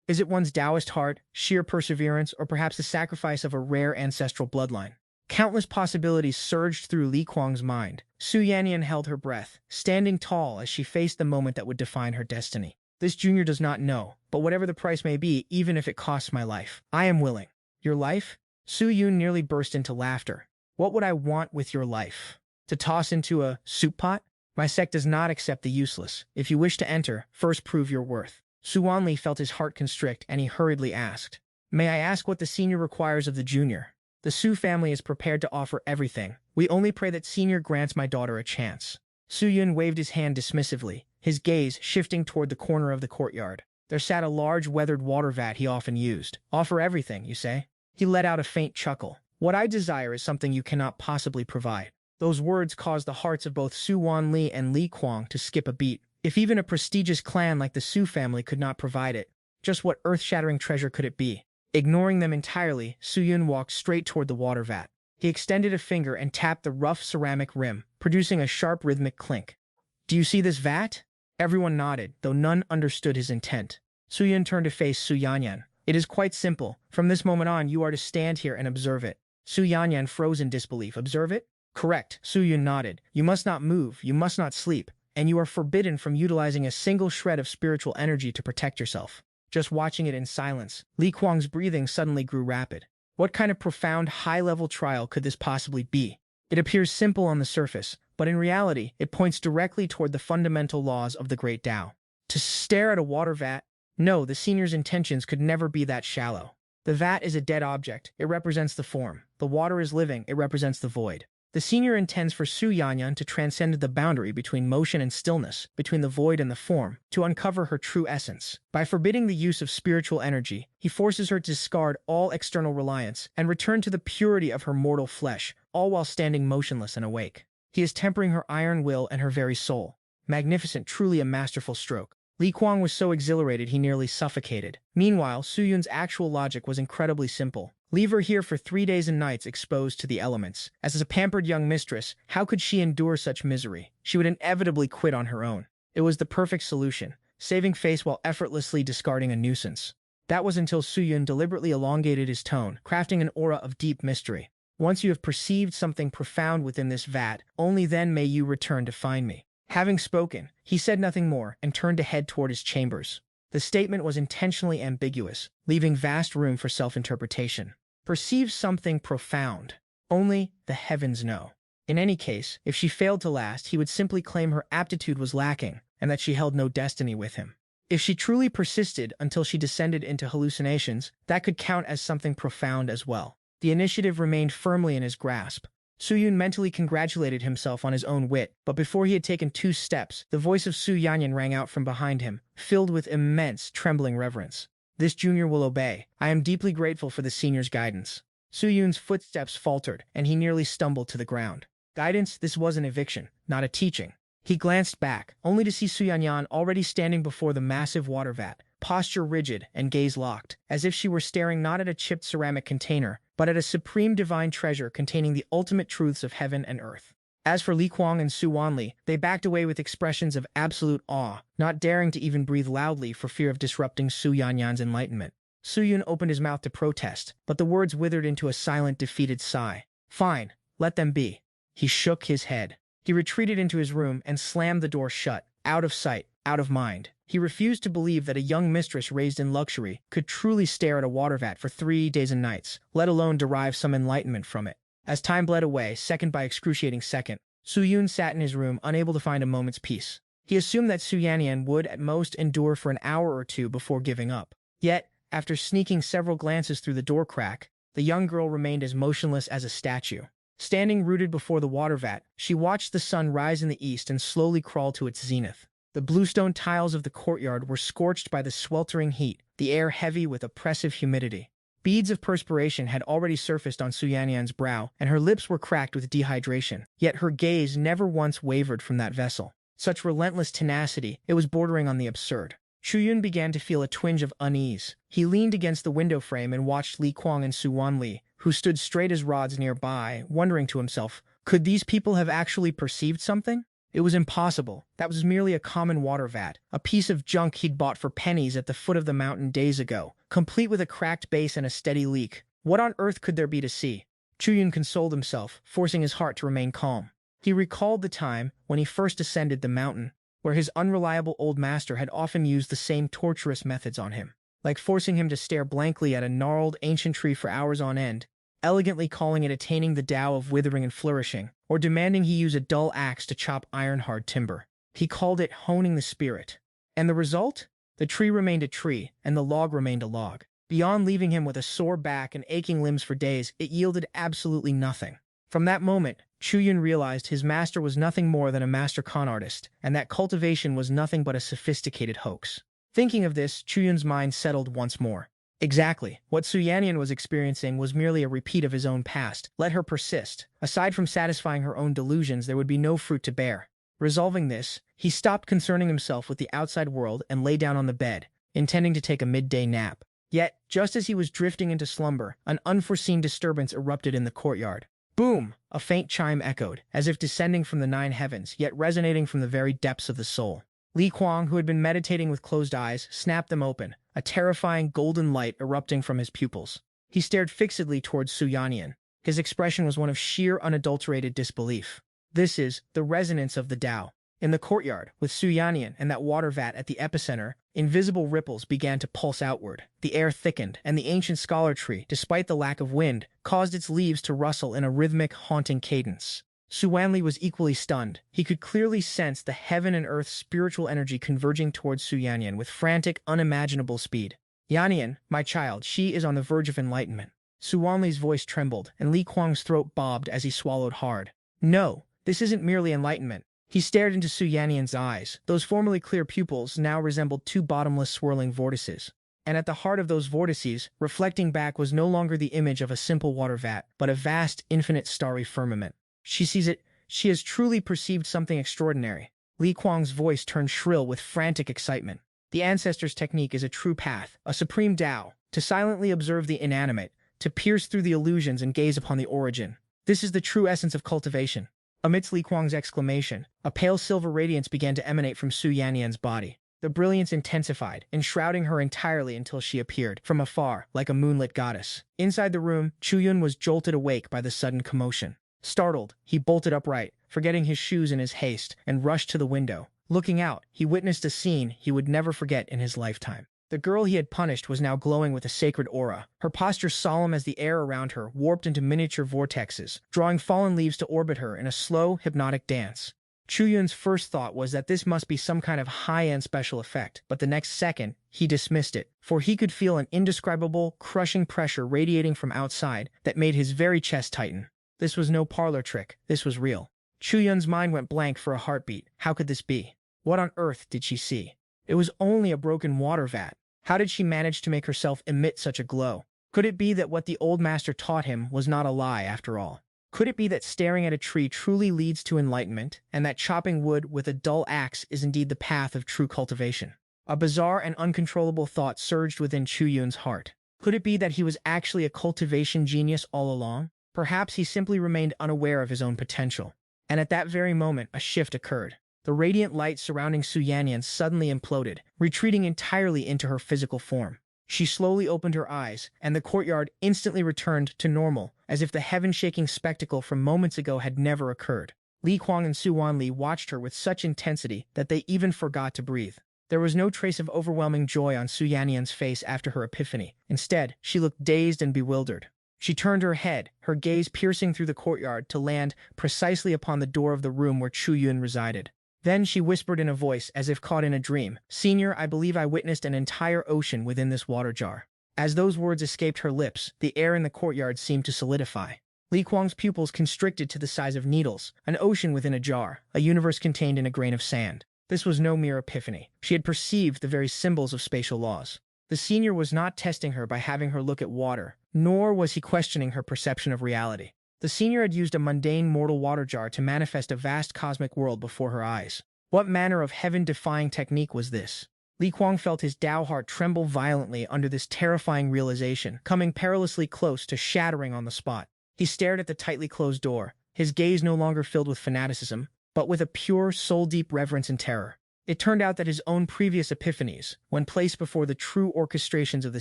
Is it one's Taoist heart, sheer perseverance, or perhaps the sacrifice of a rare ancestral bloodline? Countless possibilities surged through Li Kuang's mind. Su Yannian held her breath, standing tall as she faced the moment that would define her destiny. This junior does not know, but whatever the price may be, even if it costs my life, I am willing. Your life? Su Yun nearly burst into laughter. What would I want with your life? To toss into a soup pot? My sect does not accept the useless. If you wish to enter, first prove your worth. Su Wanli felt his heart constrict, and he hurriedly asked, May I ask what the senior requires of the junior? The Su family is prepared to offer everything. We only pray that senior grants my daughter a chance. Su Yun waved his hand dismissively, his gaze shifting toward the corner of the courtyard. There sat a large weathered water vat he often used. Offer everything, you say? He let out a faint chuckle. What I desire is something you cannot possibly provide. Those words caused the hearts of both Su Wanli and Li Kuang to skip a beat. If even a prestigious clan like the Su family could not provide it, just what earth-shattering treasure could it be? Ignoring them entirely, Su Yun walked straight toward the water vat. He extended a finger and tapped the rough ceramic rim, producing a sharp rhythmic clink. Do you see this vat? Everyone nodded, though none understood his intent. Su Yun turned to face Su Yanyan. It is quite simple. From this moment on, you are to stand here and observe it. Su Yanyan froze in disbelief. Observe it? Correct. Su Yun nodded. You must not move, you must not sleep, and you are forbidden from utilizing a single shred of spiritual energy to protect yourself. Just watching it in silence, Li Kuang's breathing suddenly grew rapid. What kind of profound, high-level trial could this possibly be? It appears simple on the surface, but in reality, it points directly toward the fundamental laws of the Great Tao. To stare at a water vat? No, the senior's intentions could never be that shallow. The vat is a dead object. It represents the form. The water is living. It represents the void. The senior intends for Su Yanyan to transcend the boundary between motion and stillness, between the void and the form, to uncover her true essence. By forbidding the use of spiritual energy, he forces her to discard all external reliance and return to the purity of her mortal flesh, all while standing motionless and awake. He is tempering her iron will and her very soul. Magnificent, truly a masterful stroke. Li Kuang was so exhilarated he nearly suffocated. Meanwhile, Su Yun's actual logic was incredibly simple. Leave her here for 3 days and nights exposed to the elements. As a pampered young mistress, how could she endure such misery? She would inevitably quit on her own. It was the perfect solution, saving face while effortlessly discarding a nuisance. That was until Su Yun deliberately elongated his tone, crafting an aura of deep mystery. Once you have perceived something profound within this vat, only then may you return to find me. Having spoken, he said nothing more and turned to head toward his chambers. The statement was intentionally ambiguous, leaving vast room for self-interpretation. Perceive something profound. Only the heavens know. In any case, if she failed to last, he would simply claim her aptitude was lacking and that she held no destiny with him. If she truly persisted until she descended into hallucinations, that could count as something profound as well. The initiative remained firmly in his grasp. Su Yun mentally congratulated himself on his own wit, but before he had taken 2 steps, the voice of Su Yanyan rang out from behind him, filled with immense, trembling reverence. This junior will obey. I am deeply grateful for the senior's guidance. Su Yun's footsteps faltered, and he nearly stumbled to the ground. Guidance? This was an eviction, not a teaching. He glanced back, only to see Su Yanyan already standing before the massive water vat, posture rigid and gaze locked, as if she were staring not at a chipped ceramic container, but at a supreme divine treasure containing the ultimate truths of heaven and earth. As for Li Kuang and Su Wanli, they backed away with expressions of absolute awe, not daring to even breathe loudly for fear of disrupting Su Yanyan's enlightenment. Su Yun opened his mouth to protest, but the words withered into a silent, defeated sigh. Fine, let them be. He shook his head. He retreated into his room and slammed the door shut, out of sight, out of mind. He refused to believe that a young mistress raised in luxury could truly stare at a water vat for 3 days and nights, let alone derive some enlightenment from it. As time bled away, second by excruciating second, Su Yun sat in his room, unable to find a moment's peace. He assumed that Su Yanyan would, at most, endure for an hour or 2 before giving up. Yet, after sneaking several glances through the door crack, the young girl remained as motionless as a statue. Standing rooted before the water vat, she watched the sun rise in the east and slowly crawl to its zenith. The bluestone tiles of the courtyard were scorched by the sweltering heat, the air heavy with oppressive humidity. Beads of perspiration had already surfaced on Su Yanyan's brow, and her lips were cracked with dehydration. Yet her gaze never once wavered from that vessel. Such relentless tenacity, it was bordering on the absurd. Su Yun began to feel a twinge of unease. He leaned against the window frame and watched Li Kuang and Su Wanli, who stood straight as rods nearby, wondering to himself, could these people have actually perceived something? It was impossible. That was merely a common water vat, a piece of junk he'd bought for pennies at the foot of the mountain days ago, complete with a cracked base and a steady leak. What on earth could there be to see? Su Yun consoled himself, forcing his heart to remain calm. He recalled the time when he first ascended the mountain, where his unreliable old master had often used the same torturous methods on him, like forcing him to stare blankly at a gnarled ancient tree for hours on end, elegantly calling it attaining the Tao of withering and flourishing, or demanding he use a dull axe to chop iron-hard timber. He called it honing the spirit. And the result? The tree remained a tree, and the log remained a log. Beyond leaving him with a sore back and aching limbs for days, it yielded absolutely nothing. From that moment, Chu Yun realized his master was nothing more than a master con artist, and that cultivation was nothing but a sophisticated hoax. Thinking of this, Chu Yun's mind settled once more. Exactly. What Su Yannian was experiencing was merely a repeat of his own past. Let her persist. Aside from satisfying her own delusions, there would be no fruit to bear. Resolving this, he stopped concerning himself with the outside world and lay down on the bed, intending to take a midday nap. Yet, just as he was drifting into slumber, an unforeseen disturbance erupted in the courtyard. Boom! A faint chime echoed, as if descending from the 9 heavens, yet resonating from the very depths of the soul. Li Kuang, who had been meditating with closed eyes, snapped them open, a terrifying golden light erupting from his pupils. He stared fixedly towards Su Yannian. His expression was one of sheer, unadulterated disbelief. This is the resonance of the Tao. In the courtyard, with Su Yannian and that water vat at the epicenter, invisible ripples began to pulse outward. The air thickened, and the ancient scholar tree, despite the lack of wind, caused its leaves to rustle in a rhythmic, haunting cadence. Su Wanli was equally stunned. He could clearly sense the heaven and earth spiritual energy converging towards Su Yannian with frantic, unimaginable speed. Yannian, my child, she is on the verge of enlightenment. Su Wanli's voice trembled, and Li Kuang's throat bobbed as he swallowed hard. No, this isn't merely enlightenment. He stared into Su Yannian's eyes. Those formerly clear pupils now resembled 2 bottomless swirling vortices. And at the heart of those vortices, reflecting back, was no longer the image of a simple water vat, but a vast, infinite starry firmament. She sees it. She has truly perceived something extraordinary. Li Kuang's voice turned shrill with frantic excitement. The ancestors' technique is a true path, a supreme Tao, to silently observe the inanimate, to pierce through the illusions and gaze upon the origin. This is the true essence of cultivation. Amidst Li Kuang's exclamation, a pale silver radiance began to emanate from Su Yannian's body. The brilliance intensified, enshrouding her entirely until she appeared, from afar, like a moonlit goddess. Inside the room, Chu Yun was jolted awake by the sudden commotion. Startled, he bolted upright, forgetting his shoes in his haste, and rushed to the window. Looking out, he witnessed a scene he would never forget in his lifetime. The girl he had punished was now glowing with a sacred aura, her posture solemn as the air around her warped into miniature vortexes, drawing fallen leaves to orbit her in a slow, hypnotic dance. Chu Yun's first thought was that this must be some kind of high-end special effect, but the next second, he dismissed it, for he could feel an indescribable, crushing pressure radiating from outside that made his very chest tighten. This was no parlor trick, this was real. Chu Yun's mind went blank for a heartbeat. How could this be? What on earth did she see? It was only a broken water vat. How did she manage to make herself emit such a glow? Could it be that what the old master taught him was not a lie after all? Could it be that staring at a tree truly leads to enlightenment, and that chopping wood with a dull axe is indeed the path of true cultivation? A bizarre and uncontrollable thought surged within Chu Yun's heart. Could it be that he was actually a cultivation genius all along? Perhaps he simply remained unaware of his own potential. And at that very moment, a shift occurred. The radiant light surrounding Su Yannian suddenly imploded, retreating entirely into her physical form. She slowly opened her eyes, and the courtyard instantly returned to normal, as if the heaven-shaking spectacle from moments ago had never occurred. Li Kuang and Su Wanli watched her with such intensity that they even forgot to breathe. There was no trace of overwhelming joy on Su Yannian's face after her epiphany. Instead, she looked dazed and bewildered. She turned her head, her gaze piercing through the courtyard to land precisely upon the door of the room where Chu Yun resided. Then she whispered in a voice as if caught in a dream, "Senior, I believe I witnessed an entire ocean within this water jar." As those words escaped her lips, the air in the courtyard seemed to solidify. Li Kuang's pupils constricted to the size of needles, an ocean within a jar, a universe contained in a grain of sand. This was no mere epiphany. She had perceived the very symbols of spatial laws. The senior was not testing her by having her look at water, nor was he questioning her perception of reality. The senior had used a mundane mortal water jar to manifest a vast cosmic world before her eyes. What manner of heaven-defying technique was this? Li Kuang felt his Tao heart tremble violently under this terrifying realization, coming perilously close to shattering on the spot. He stared at the tightly closed door, his gaze no longer filled with fanaticism, but with a pure, soul-deep reverence and terror. It turned out that his own previous epiphanies, when placed before the true orchestrations of the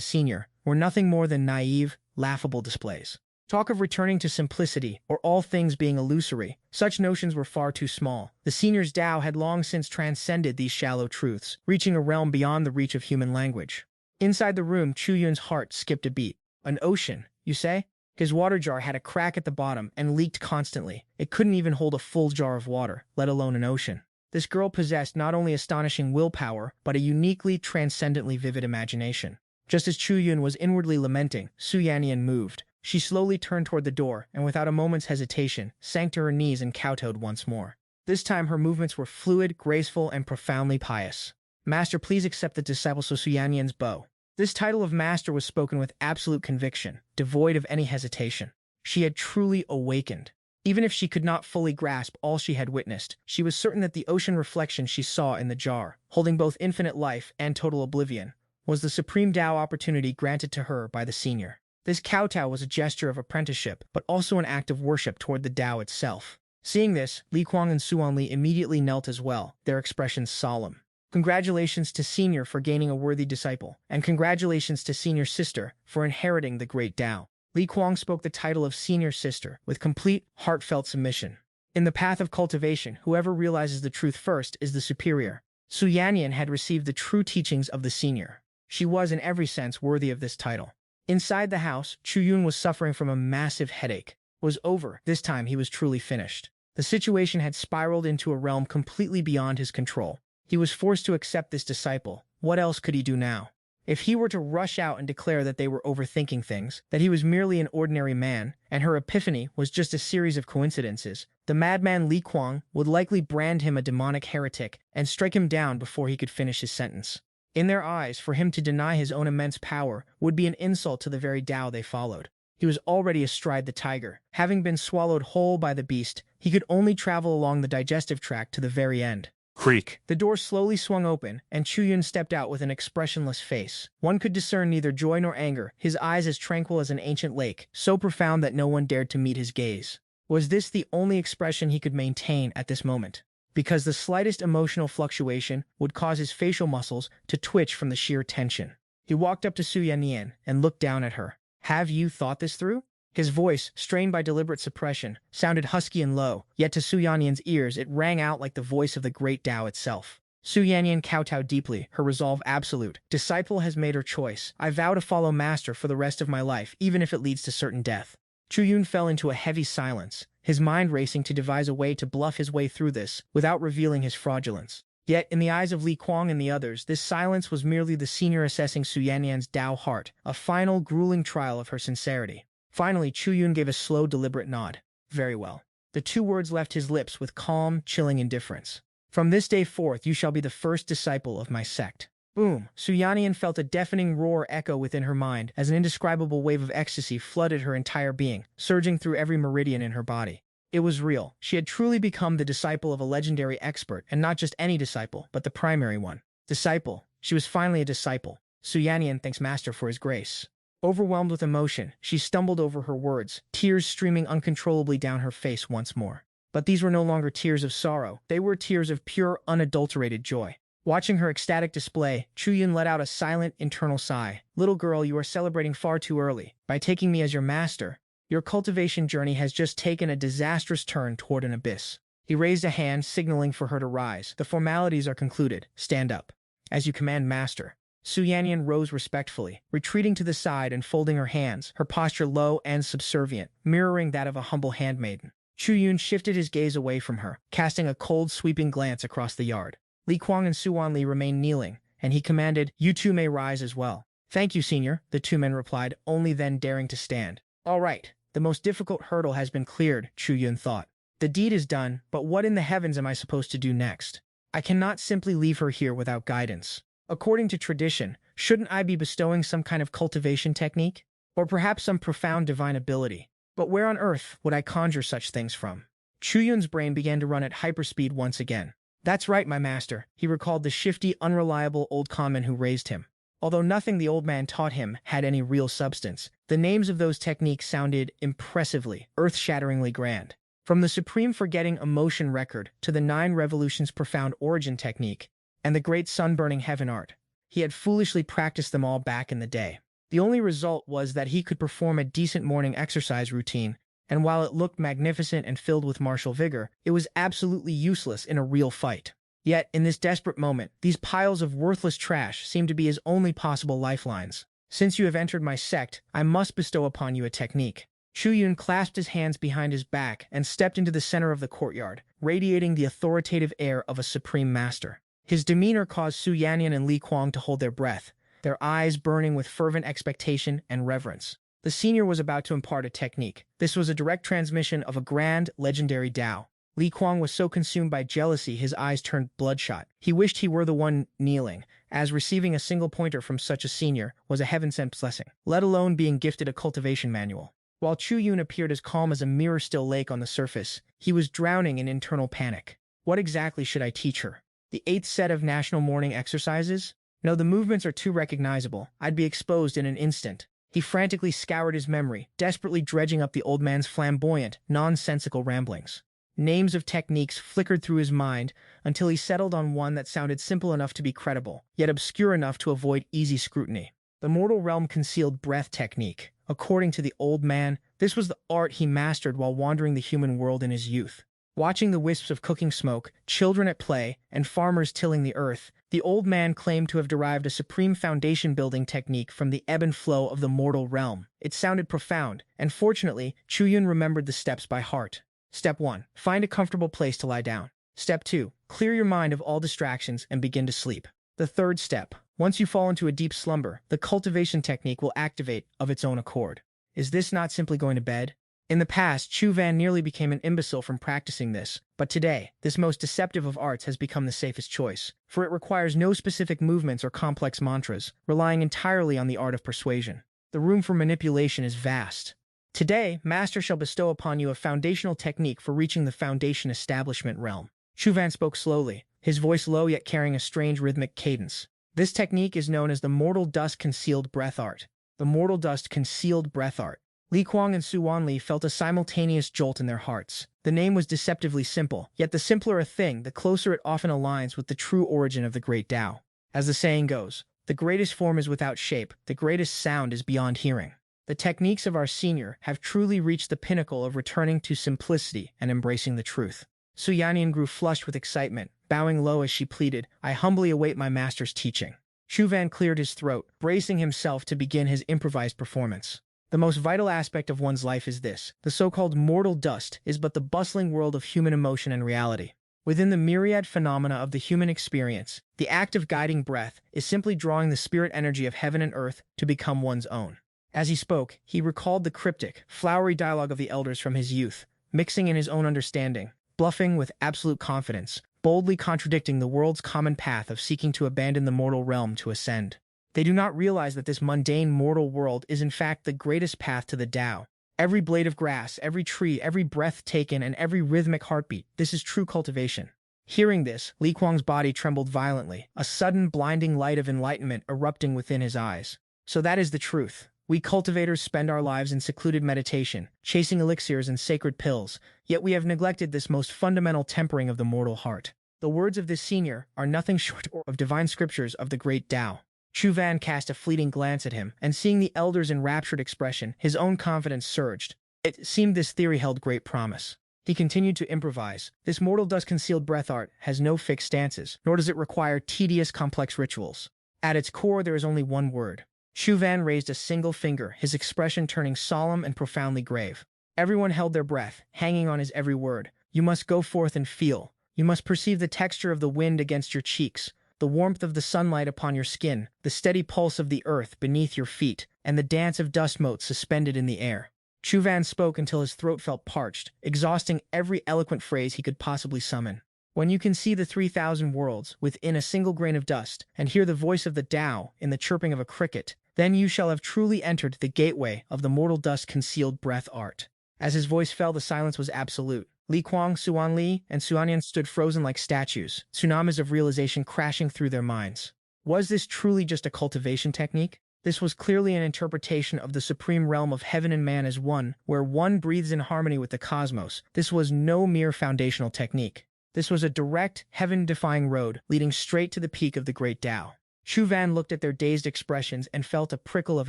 senior, were nothing more than naive, laughable displays. Talk of returning to simplicity, or all things being illusory, such notions were far too small. The senior's Tao had long since transcended these shallow truths, reaching a realm beyond the reach of human language. Inside the room, Chu Yun's heart skipped a beat. An ocean, you say? His water jar had a crack at the bottom and leaked constantly. It couldn't even hold a full jar of water, let alone an ocean. This girl possessed not only astonishing willpower, but a uniquely, transcendently vivid imagination. Just as Chu Yun was inwardly lamenting, Su Yannian moved. She slowly turned toward the door, and without a moment's hesitation, sank to her knees and kowtowed once more. This time her movements were fluid, graceful, and profoundly pious. Master, please accept the disciple Su Yannian's bow. This title of master was spoken with absolute conviction, devoid of any hesitation. She had truly awakened. Even if she could not fully grasp all she had witnessed, she was certain that the ocean reflection she saw in the jar, holding both infinite life and total oblivion, was the supreme Tao opportunity granted to her by the senior. This kowtow was a gesture of apprenticeship, but also an act of worship toward the Tao itself. Seeing this, Li Kuang and Suanli immediately knelt as well, their expressions solemn. Congratulations to Senior for gaining a worthy disciple, and congratulations to Senior Sister for inheriting the great Tao. Li Kuang spoke the title of Senior Sister with complete, heartfelt submission. In the path of cultivation, whoever realizes the truth first is the superior. Su Yannian had received the true teachings of the senior. She was, in every sense, worthy of this title. Inside the house, Chu Yun was suffering from a massive headache. It was over. This time he was truly finished. The situation had spiraled into a realm completely beyond his control. He was forced to accept this disciple. What else could he do now? If he were to rush out and declare that they were overthinking things, that he was merely an ordinary man, and her epiphany was just a series of coincidences, the madman Li Kuang would likely brand him a demonic heretic and strike him down before he could finish his sentence. In their eyes, for him to deny his own immense power would be an insult to the very Tao they followed. He was already astride the tiger. Having been swallowed whole by the beast, he could only travel along the digestive tract to the very end. Creak. The door slowly swung open, and Chu Yun stepped out with an expressionless face. One could discern neither joy nor anger, his eyes as tranquil as an ancient lake, so profound that no one dared to meet his gaze. Was this the only expression he could maintain at this moment? Because the slightest emotional fluctuation would cause his facial muscles to twitch from the sheer tension. He walked up to Su Yannian and looked down at her. "Have you thought this through?" His voice, strained by deliberate suppression, sounded husky and low, yet to Su Yannian's ears it rang out like the voice of the great Tao itself. Su Yannian kowtowed deeply, her resolve absolute. Disciple has made her choice. I vow to follow master for the rest of my life, even if it leads to certain death. Chu Yun fell into a heavy silence, his mind racing to devise a way to bluff his way through this without revealing his fraudulence. Yet, in the eyes of Li Kuang and the others, this silence was merely the senior assessing Su Yannian's Tao heart, a final, grueling trial of her sincerity. Finally, Chu Yun gave a slow, deliberate nod. Very well. The two words left his lips with calm, chilling indifference. From this day forth, you shall be the first disciple of my sect. Boom! Su Yannian felt a deafening roar echo within her mind as an indescribable wave of ecstasy flooded her entire being, surging through every meridian in her body. It was real. She had truly become the disciple of a legendary expert, and not just any disciple, but the primary one. Disciple. She was finally a disciple. Su Yannian thanks Master for his grace. Overwhelmed with emotion, she stumbled over her words, tears streaming uncontrollably down her face once more. But these were no longer tears of sorrow. They were tears of pure, unadulterated joy. Watching her ecstatic display, Chu Yun let out a silent, internal sigh. Little girl, you are celebrating far too early. By taking me as your master, your cultivation journey has just taken a disastrous turn toward an abyss. He raised a hand, signaling for her to rise. The formalities are concluded. Stand up. As you command, master. Su Yannian rose respectfully, retreating to the side and folding her hands, her posture low and subservient, mirroring that of a humble handmaiden. Chu Yun shifted his gaze away from her, casting a cold, sweeping glance across the yard. Li Kuang and Suanli remained kneeling, and he commanded, "You two may rise as well." "Thank you, senior," the two men replied, only then daring to stand. "All right, the most difficult hurdle has been cleared," Chu Yun thought. "The deed is done, but what in the heavens am I supposed to do next? I cannot simply leave her here without guidance. According to tradition, shouldn't I be bestowing some kind of cultivation technique? Or perhaps some profound divine ability? But where on earth would I conjure such things from?" Chu Yun's brain began to run at hyperspeed once again. "That's right, my master." He recalled the shifty, unreliable old conman who raised him. Although nothing the old man taught him had any real substance, the names of those techniques sounded impressively, earth-shatteringly grand. From the Supreme Forgetting Emotion Record to the 9 Revolutions Profound Origin Technique and the Great Sun-Burning Heaven Art, he had foolishly practiced them all back in the day. The only result was that he could perform a decent morning exercise routine, and while it looked magnificent and filled with martial vigor, it was absolutely useless in a real fight. Yet, in this desperate moment, these piles of worthless trash seemed to be his only possible lifelines. "Since you have entered my sect, I must bestow upon you a technique." Chu Yun clasped his hands behind his back and stepped into the center of the courtyard, radiating the authoritative air of a supreme master. His demeanor caused Su Yannian and Li Kuang to hold their breath, their eyes burning with fervent expectation and reverence. The senior was about to impart a technique. This was a direct transmission of a grand, legendary Tao. Li Kuang was so consumed by jealousy his eyes turned bloodshot. He wished he were the one kneeling, as receiving a single pointer from such a senior was a heaven-sent blessing, let alone being gifted a cultivation manual. While Chu Yun appeared as calm as a mirror-still lake on the surface, he was drowning in internal panic. What exactly should I teach her? The 8th set of national morning exercises? No, the movements are too recognizable. I'd be exposed in an instant. He frantically scoured his memory, desperately dredging up the old man's flamboyant, nonsensical ramblings. Names of techniques flickered through his mind until he settled on one that sounded simple enough to be credible, yet obscure enough to avoid easy scrutiny. The mortal realm concealed breath technique. According to the old man, this was the art he mastered while wandering the human world in his youth. Watching the wisps of cooking smoke, children at play, and farmers tilling the earth, the old man claimed to have derived a supreme foundation-building technique from the ebb and flow of the mortal realm. It sounded profound, and fortunately, Chu Yun remembered the steps by heart. Step 1. Find a comfortable place to lie down. Step 2. Clear your mind of all distractions and begin to sleep. The third step. Once you fall into a deep slumber, the cultivation technique will activate of its own accord. Is this not simply going to bed? In the past, Chu Van nearly became an imbecile from practicing this, but today, this most deceptive of arts has become the safest choice, for it requires no specific movements or complex mantras, relying entirely on the art of persuasion. The room for manipulation is vast. Today, Master shall bestow upon you a foundational technique for reaching the foundation establishment realm. Chu Van spoke slowly, his voice low yet carrying a strange rhythmic cadence. This technique is known as the mortal dust concealed breath art. The mortal dust concealed breath art. Li Kuang and Su Wanli felt a simultaneous jolt in their hearts. The name was deceptively simple, yet the simpler a thing, the closer it often aligns with the true origin of the great Tao. As the saying goes, the greatest form is without shape, the greatest sound is beyond hearing. The techniques of our senior have truly reached the pinnacle of returning to simplicity and embracing the truth. Su Yannian grew flushed with excitement, bowing low as she pleaded, I humbly await my master's teaching. Chu Van cleared his throat, bracing himself to begin his improvised performance. The most vital aspect of one's life is this. The so-called mortal dust is but the bustling world of human emotion and reality. Within the myriad phenomena of the human experience, the act of guiding breath is simply drawing the spirit energy of heaven and earth to become one's own. As he spoke, he recalled the cryptic, flowery dialogue of the elders from his youth, mixing in his own understanding, bluffing with absolute confidence, boldly contradicting the world's common path of seeking to abandon the mortal realm to ascend. They do not realize that this mundane mortal world is in fact the greatest path to the Tao. Every blade of grass, every tree, every breath taken, and every rhythmic heartbeat, this is true cultivation. Hearing this, Li Kuang's body trembled violently, a sudden blinding light of enlightenment erupting within his eyes. So that is the truth. We cultivators spend our lives in secluded meditation, chasing elixirs and sacred pills, yet we have neglected this most fundamental tempering of the mortal heart. The words of this senior are nothing short of divine scriptures of the great Tao. Chu Van cast a fleeting glance at him, and seeing the elder's enraptured expression, his own confidence surged. It seemed this theory held great promise. He continued to improvise. This mortal dust-concealed breath art has no fixed stances, nor does it require tedious, complex rituals. At its core, there is only one word. Chu Van raised a single finger, his expression turning solemn and profoundly grave. Everyone held their breath, hanging on his every word. You must go forth and feel. You must perceive the texture of the wind against your cheeks, the warmth of the sunlight upon your skin, the steady pulse of the earth beneath your feet, and the dance of dust motes suspended in the air. Chu Van spoke until his throat felt parched, exhausting every eloquent phrase he could possibly summon. When you can see the 3,000 worlds within a single grain of dust, and hear the voice of the Tao in the chirping of a cricket, then you shall have truly entered the gateway of the mortal dust-concealed breath art. As his voice fell, the silence was absolute. Li Kuang, Su Wanli, and Su Anyan stood frozen like statues, tsunamis of realization crashing through their minds. Was this truly just a cultivation technique? This was clearly an interpretation of the supreme realm of heaven and man as one, where one breathes in harmony with the cosmos. This was no mere foundational technique. This was a direct, heaven-defying road leading straight to the peak of the great Tao. Chu Van looked at their dazed expressions and felt a prickle of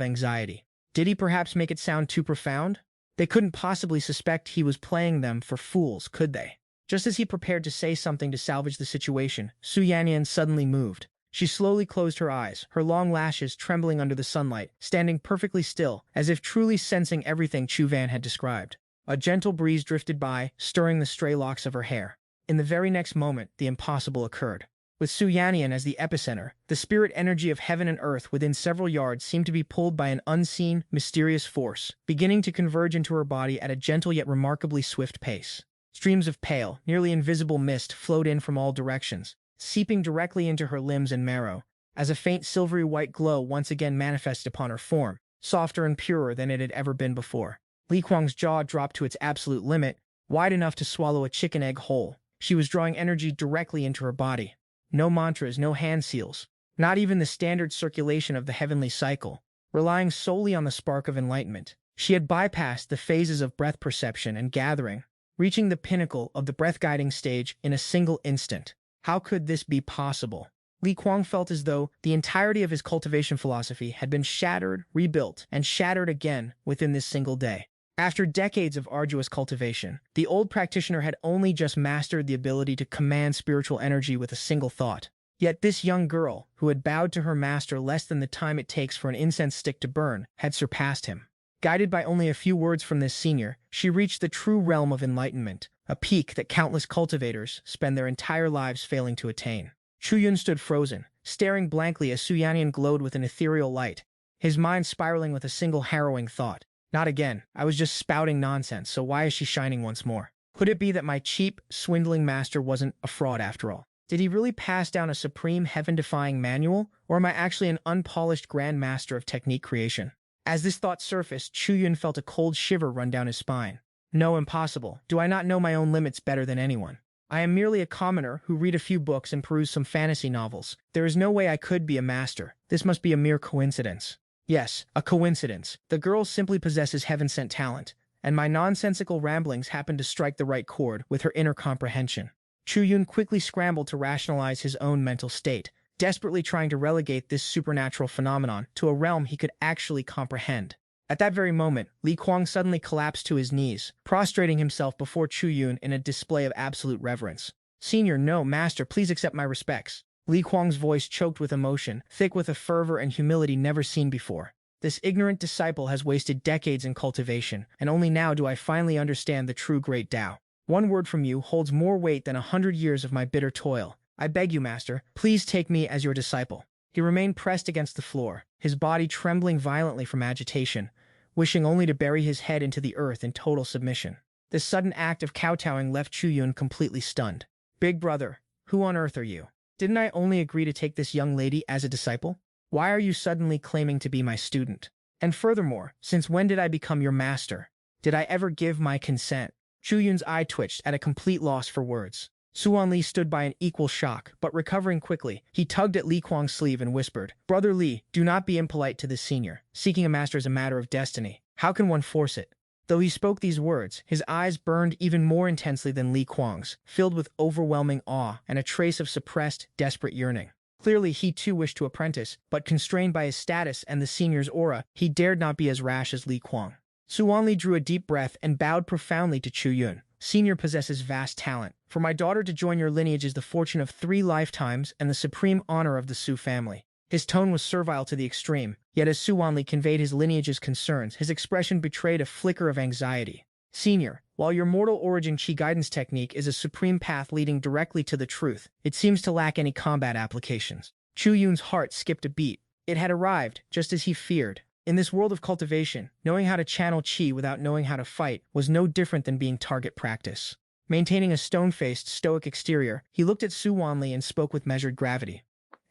anxiety. Did he perhaps make it sound too profound? They couldn't possibly suspect he was playing them for fools, could they? Just as he prepared to say something to salvage the situation, Su Yannian suddenly moved. She slowly closed her eyes, her long lashes trembling under the sunlight, standing perfectly still, as if truly sensing everything Chu Van had described. A gentle breeze drifted by, stirring the stray locks of her hair. In the very next moment, the impossible occurred. With Su Yannian as the epicenter, the spirit energy of heaven and earth within several yards seemed to be pulled by an unseen, mysterious force, beginning to converge into her body at a gentle yet remarkably swift pace. Streams of pale, nearly invisible mist flowed in from all directions, seeping directly into her limbs and marrow, as a faint silvery white glow once again manifested upon her form, softer and purer than it had ever been before. Li Kuang's jaw dropped to its absolute limit, wide enough to swallow a chicken egg whole. She was drawing energy directly into her body. No mantras, no hand seals, not even the standard circulation of the heavenly cycle, relying solely on the spark of enlightenment. She had bypassed the phases of breath perception and gathering, reaching the pinnacle of the breath-guiding stage in a single instant. How could this be possible? Li Kuang felt as though the entirety of his cultivation philosophy had been shattered, rebuilt, and shattered again within this single day. After decades of arduous cultivation, the old practitioner had only just mastered the ability to command spiritual energy with a single thought. Yet this young girl, who had bowed to her master less than the time it takes for an incense stick to burn, had surpassed him. Guided by only a few words from this senior, she reached the true realm of enlightenment, a peak that countless cultivators spend their entire lives failing to attain. Chu Yun stood frozen, staring blankly as Su Yannian glowed with an ethereal light, his mind spiraling with a single harrowing thought. Not again. I was just spouting nonsense, so why is she shining once more? Could it be that my cheap, swindling master wasn't a fraud after all? Did he really pass down a supreme heaven-defying manual, or am I actually an unpolished grand master of technique creation? As this thought surfaced, Chu Yun felt a cold shiver run down his spine. No, impossible. Do I not know my own limits better than anyone? I am merely a commoner who read a few books and peruse some fantasy novels. There is no way I could be a master. This must be a mere coincidence. Yes, a coincidence. The girl simply possesses heaven-sent talent, and my nonsensical ramblings happen to strike the right chord with her inner comprehension. Chu Yun quickly scrambled to rationalize his own mental state, desperately trying to relegate this supernatural phenomenon to a realm he could actually comprehend. At that very moment, Li Kuang suddenly collapsed to his knees, prostrating himself before Chu Yun in a display of absolute reverence. "Senior, no, master, please accept my respects." Li Kuang's voice choked with emotion, thick with a fervor and humility never seen before. This ignorant disciple has wasted decades in cultivation, and only now do I finally understand the true great Tao. One word from you holds more weight than 100 years of my bitter toil. I beg you, master, please take me as your disciple. He remained pressed against the floor, his body trembling violently from agitation, wishing only to bury his head into the earth in total submission. This sudden act of kowtowing left Chu Yun completely stunned. "Big brother, who on earth are you? Didn't I only agree to take this young lady as a disciple? Why are you suddenly claiming to be my student? And furthermore, since when did I become your master? Did I ever give my consent?" Chu Yun's eye twitched at a complete loss for words. Suan Li stood by in equal shock, but recovering quickly, he tugged at Li Kuang's sleeve and whispered, "Brother Li, do not be impolite to this senior. Seeking a master is a matter of destiny. How can one force it?" Though he spoke these words, his eyes burned even more intensely than Li Kuang's, filled with overwhelming awe and a trace of suppressed, desperate yearning. Clearly, he too wished to apprentice, but constrained by his status and the senior's aura, he dared not be as rash as Li Kuang. Suan Li drew a deep breath and bowed profoundly to Chu Yun. "Senior possesses vast talent. For my daughter to join your lineage is the fortune of 3 lifetimes and the supreme honor of the Su family." His tone was servile to the extreme, yet as Suan Li conveyed his lineage's concerns, his expression betrayed a flicker of anxiety. "Senior, while your mortal origin Qi guidance technique is a supreme path leading directly to the truth, it seems to lack any combat applications." Chu Yun's heart skipped a beat. It had arrived, just as he feared. In this world of cultivation, knowing how to channel Qi without knowing how to fight was no different than being target practice. Maintaining a stone-faced, stoic exterior, he looked at Suan Li and spoke with measured gravity.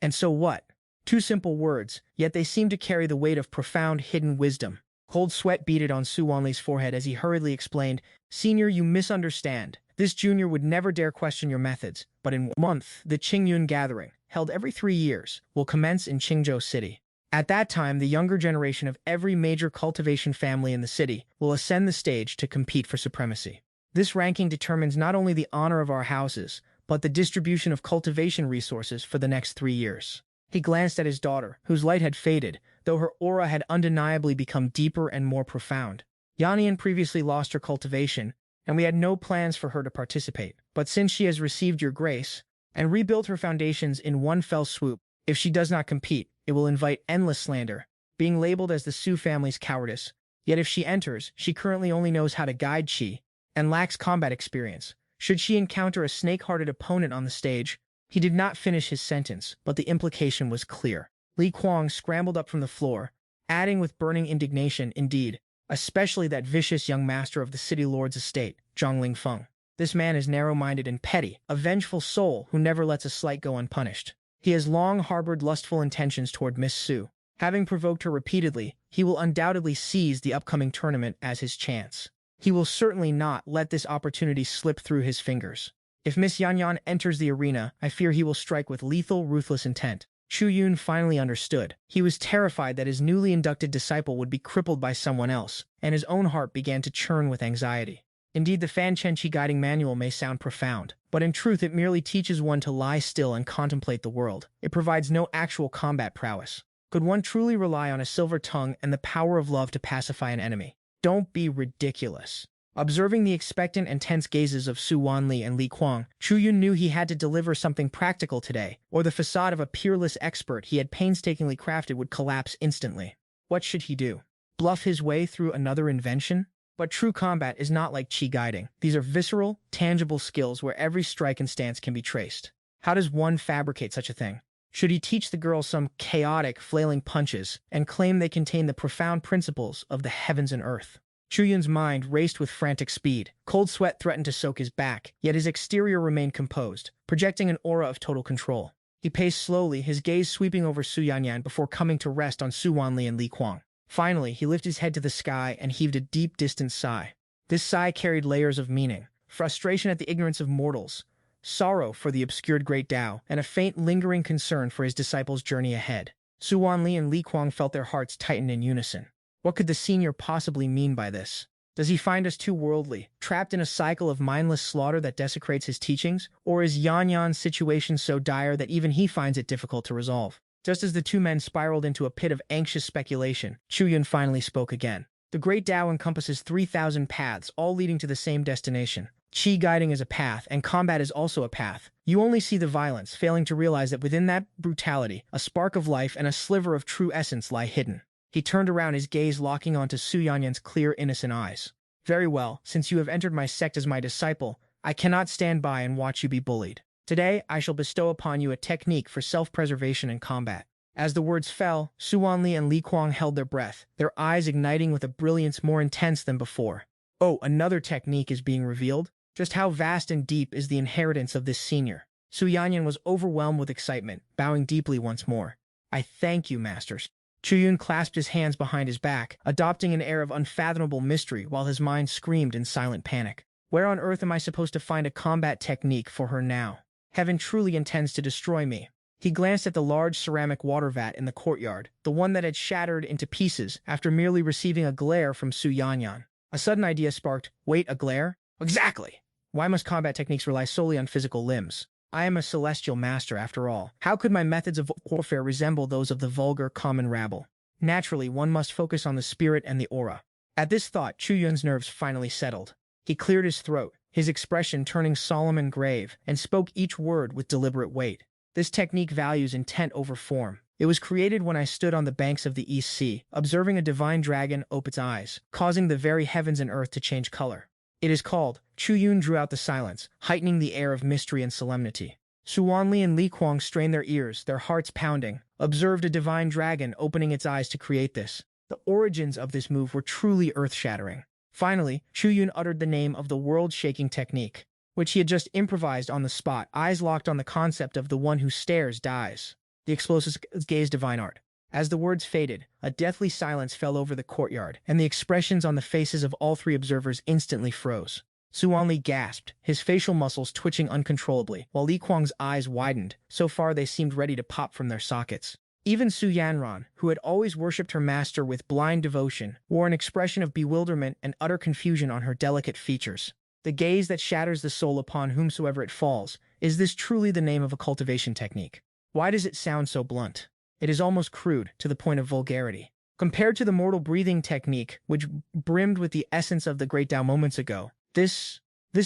"And so what?" 2 simple words, yet they seemed to carry the weight of profound, hidden wisdom. Cold sweat beaded on Suan Li's forehead as he hurriedly explained, "Senior, you misunderstand. This junior would never dare question your methods, but in 1 month, the Qingyun Gathering, held every 3 years, will commence in Qingzhou City. At that time, the younger generation of every major cultivation family in the city will ascend the stage to compete for supremacy. This ranking determines not only the honor of our houses, but the distribution of cultivation resources for the next 3 years." He glanced at his daughter, whose light had faded, though her aura had undeniably become deeper and more profound. Yannian previously lost her cultivation, and we had no plans for her to participate. But since she has received your grace and rebuilt her foundations in one fell swoop, if she does not compete, it will invite endless slander, being labeled as the Su family's cowardice. Yet if she enters, she currently only knows how to guide Qi and lacks combat experience. Should she encounter a snake-hearted opponent on the stage, He did not finish his sentence, but the implication was clear. Li Kuang scrambled up from the floor, adding with burning indignation, indeed, especially that vicious young master of the city lord's estate, Zhang Lingfeng. This man is narrow-minded and petty, a vengeful soul who never lets a slight go unpunished. He has long harbored lustful intentions toward Miss Su. Having provoked her repeatedly, he will undoubtedly seize the upcoming tournament as his chance. He will certainly not let this opportunity slip through his fingers. If Miss Yanyan enters the arena, I fear he will strike with lethal, ruthless intent. Chu Yun finally understood. He was terrified that his newly inducted disciple would be crippled by someone else, and his own heart began to churn with anxiety. Indeed, the Fan Chenqi guiding manual may sound profound, but in truth it merely teaches one to lie still and contemplate the world. It provides no actual combat prowess. Could one truly rely on a silver tongue and the power of love to pacify an enemy? Don't be ridiculous. Observing the expectant and tense gazes of Su Wanli and Li Kuang, Chu Yun knew he had to deliver something practical today, or the facade of a peerless expert he had painstakingly crafted would collapse instantly. What should he do? Bluff his way through another invention? But true combat is not like Qi guiding. These are visceral, tangible skills where every strike and stance can be traced. How does one fabricate such a thing? Should he teach the girl some chaotic, flailing punches and claim they contain the profound principles of the heavens and earth? Chu Yun's mind raced with frantic speed. Cold sweat threatened to soak his back, yet his exterior remained composed, projecting an aura of total control. He paced slowly, his gaze sweeping over Su Yanyan before coming to rest on Su Wanli and Li Kuang. Finally, he lifted his head to the sky and heaved a deep, distant sigh. This sigh carried layers of meaning: frustration at the ignorance of mortals, sorrow for the obscured great Tao, and a faint, lingering concern for his disciples' journey ahead. Su Wanli and Li Kuang felt their hearts tighten in unison. What could the senior possibly mean by this? Does he find us too worldly, trapped in a cycle of mindless slaughter that desecrates his teachings? Or is Yanyan's situation so dire that even he finds it difficult to resolve? Just as the two men spiraled into a pit of anxious speculation, Chu Yun finally spoke again. The Great Tao encompasses 3,000 paths, all leading to the same destination. Qi guiding is a path, and combat is also a path. You only see the violence, failing to realize that within that brutality, a spark of life and a sliver of true essence lie hidden. He turned around, his gaze locking onto Su Yanyan's clear, innocent eyes. Very well, since you have entered my sect as my disciple, I cannot stand by and watch you be bullied. Today, I shall bestow upon you a technique for self-preservation and combat. As the words fell, Su Wanli and Li Kuang held their breath, their eyes igniting with a brilliance more intense than before. Oh, another technique is being revealed? Just how vast and deep is the inheritance of this senior? Su Yanyan was overwhelmed with excitement, bowing deeply once more. I thank you, masters. Chu Yun clasped his hands behind his back, adopting an air of unfathomable mystery while his mind screamed in silent panic. Where on earth am I supposed to find a combat technique for her now? Heaven truly intends to destroy me. He glanced at the large ceramic water vat in the courtyard, the one that had shattered into pieces after merely receiving a glare from Su Yanyan. A sudden idea sparked. Wait, a glare? Exactly! Why must combat techniques rely solely on physical limbs? I am a celestial master, after all. How could my methods of warfare resemble those of the vulgar, common rabble? Naturally, one must focus on the spirit and the aura. At this thought, Chu Yun's nerves finally settled. He cleared his throat, his expression turning solemn and grave, and spoke each word with deliberate weight. This technique values intent over form. It was created when I stood on the banks of the East Sea, observing a divine dragon open its eyes, causing the very heavens and earth to change color. It is called. Chu Yun drew out the silence, heightening the air of mystery and solemnity. Su Wanli and Li Kuang strained their ears, their hearts pounding, observed a divine dragon opening its eyes to create this. The origins of this move were truly earth-shattering. Finally, Chu Yun uttered the name of the world-shaking technique, which he had just improvised on the spot, eyes locked on the concept of the one who stares dies. The explosives gazed divine art. As the words faded, a deathly silence fell over the courtyard, and the expressions on the faces of all three observers instantly froze. Su Wanli gasped, his facial muscles twitching uncontrollably, while Li Kuang's eyes widened. So far they seemed ready to pop from their sockets. Even Su Yanran, who had always worshipped her master with blind devotion, wore an expression of bewilderment and utter confusion on her delicate features. The gaze that shatters the soul upon whomsoever it falls. Is this truly the name of a cultivation technique? Why does it sound so blunt? It is almost crude, to the point of vulgarity. Compared to the mortal breathing technique, which brimmed with the essence of the great Tao moments ago, this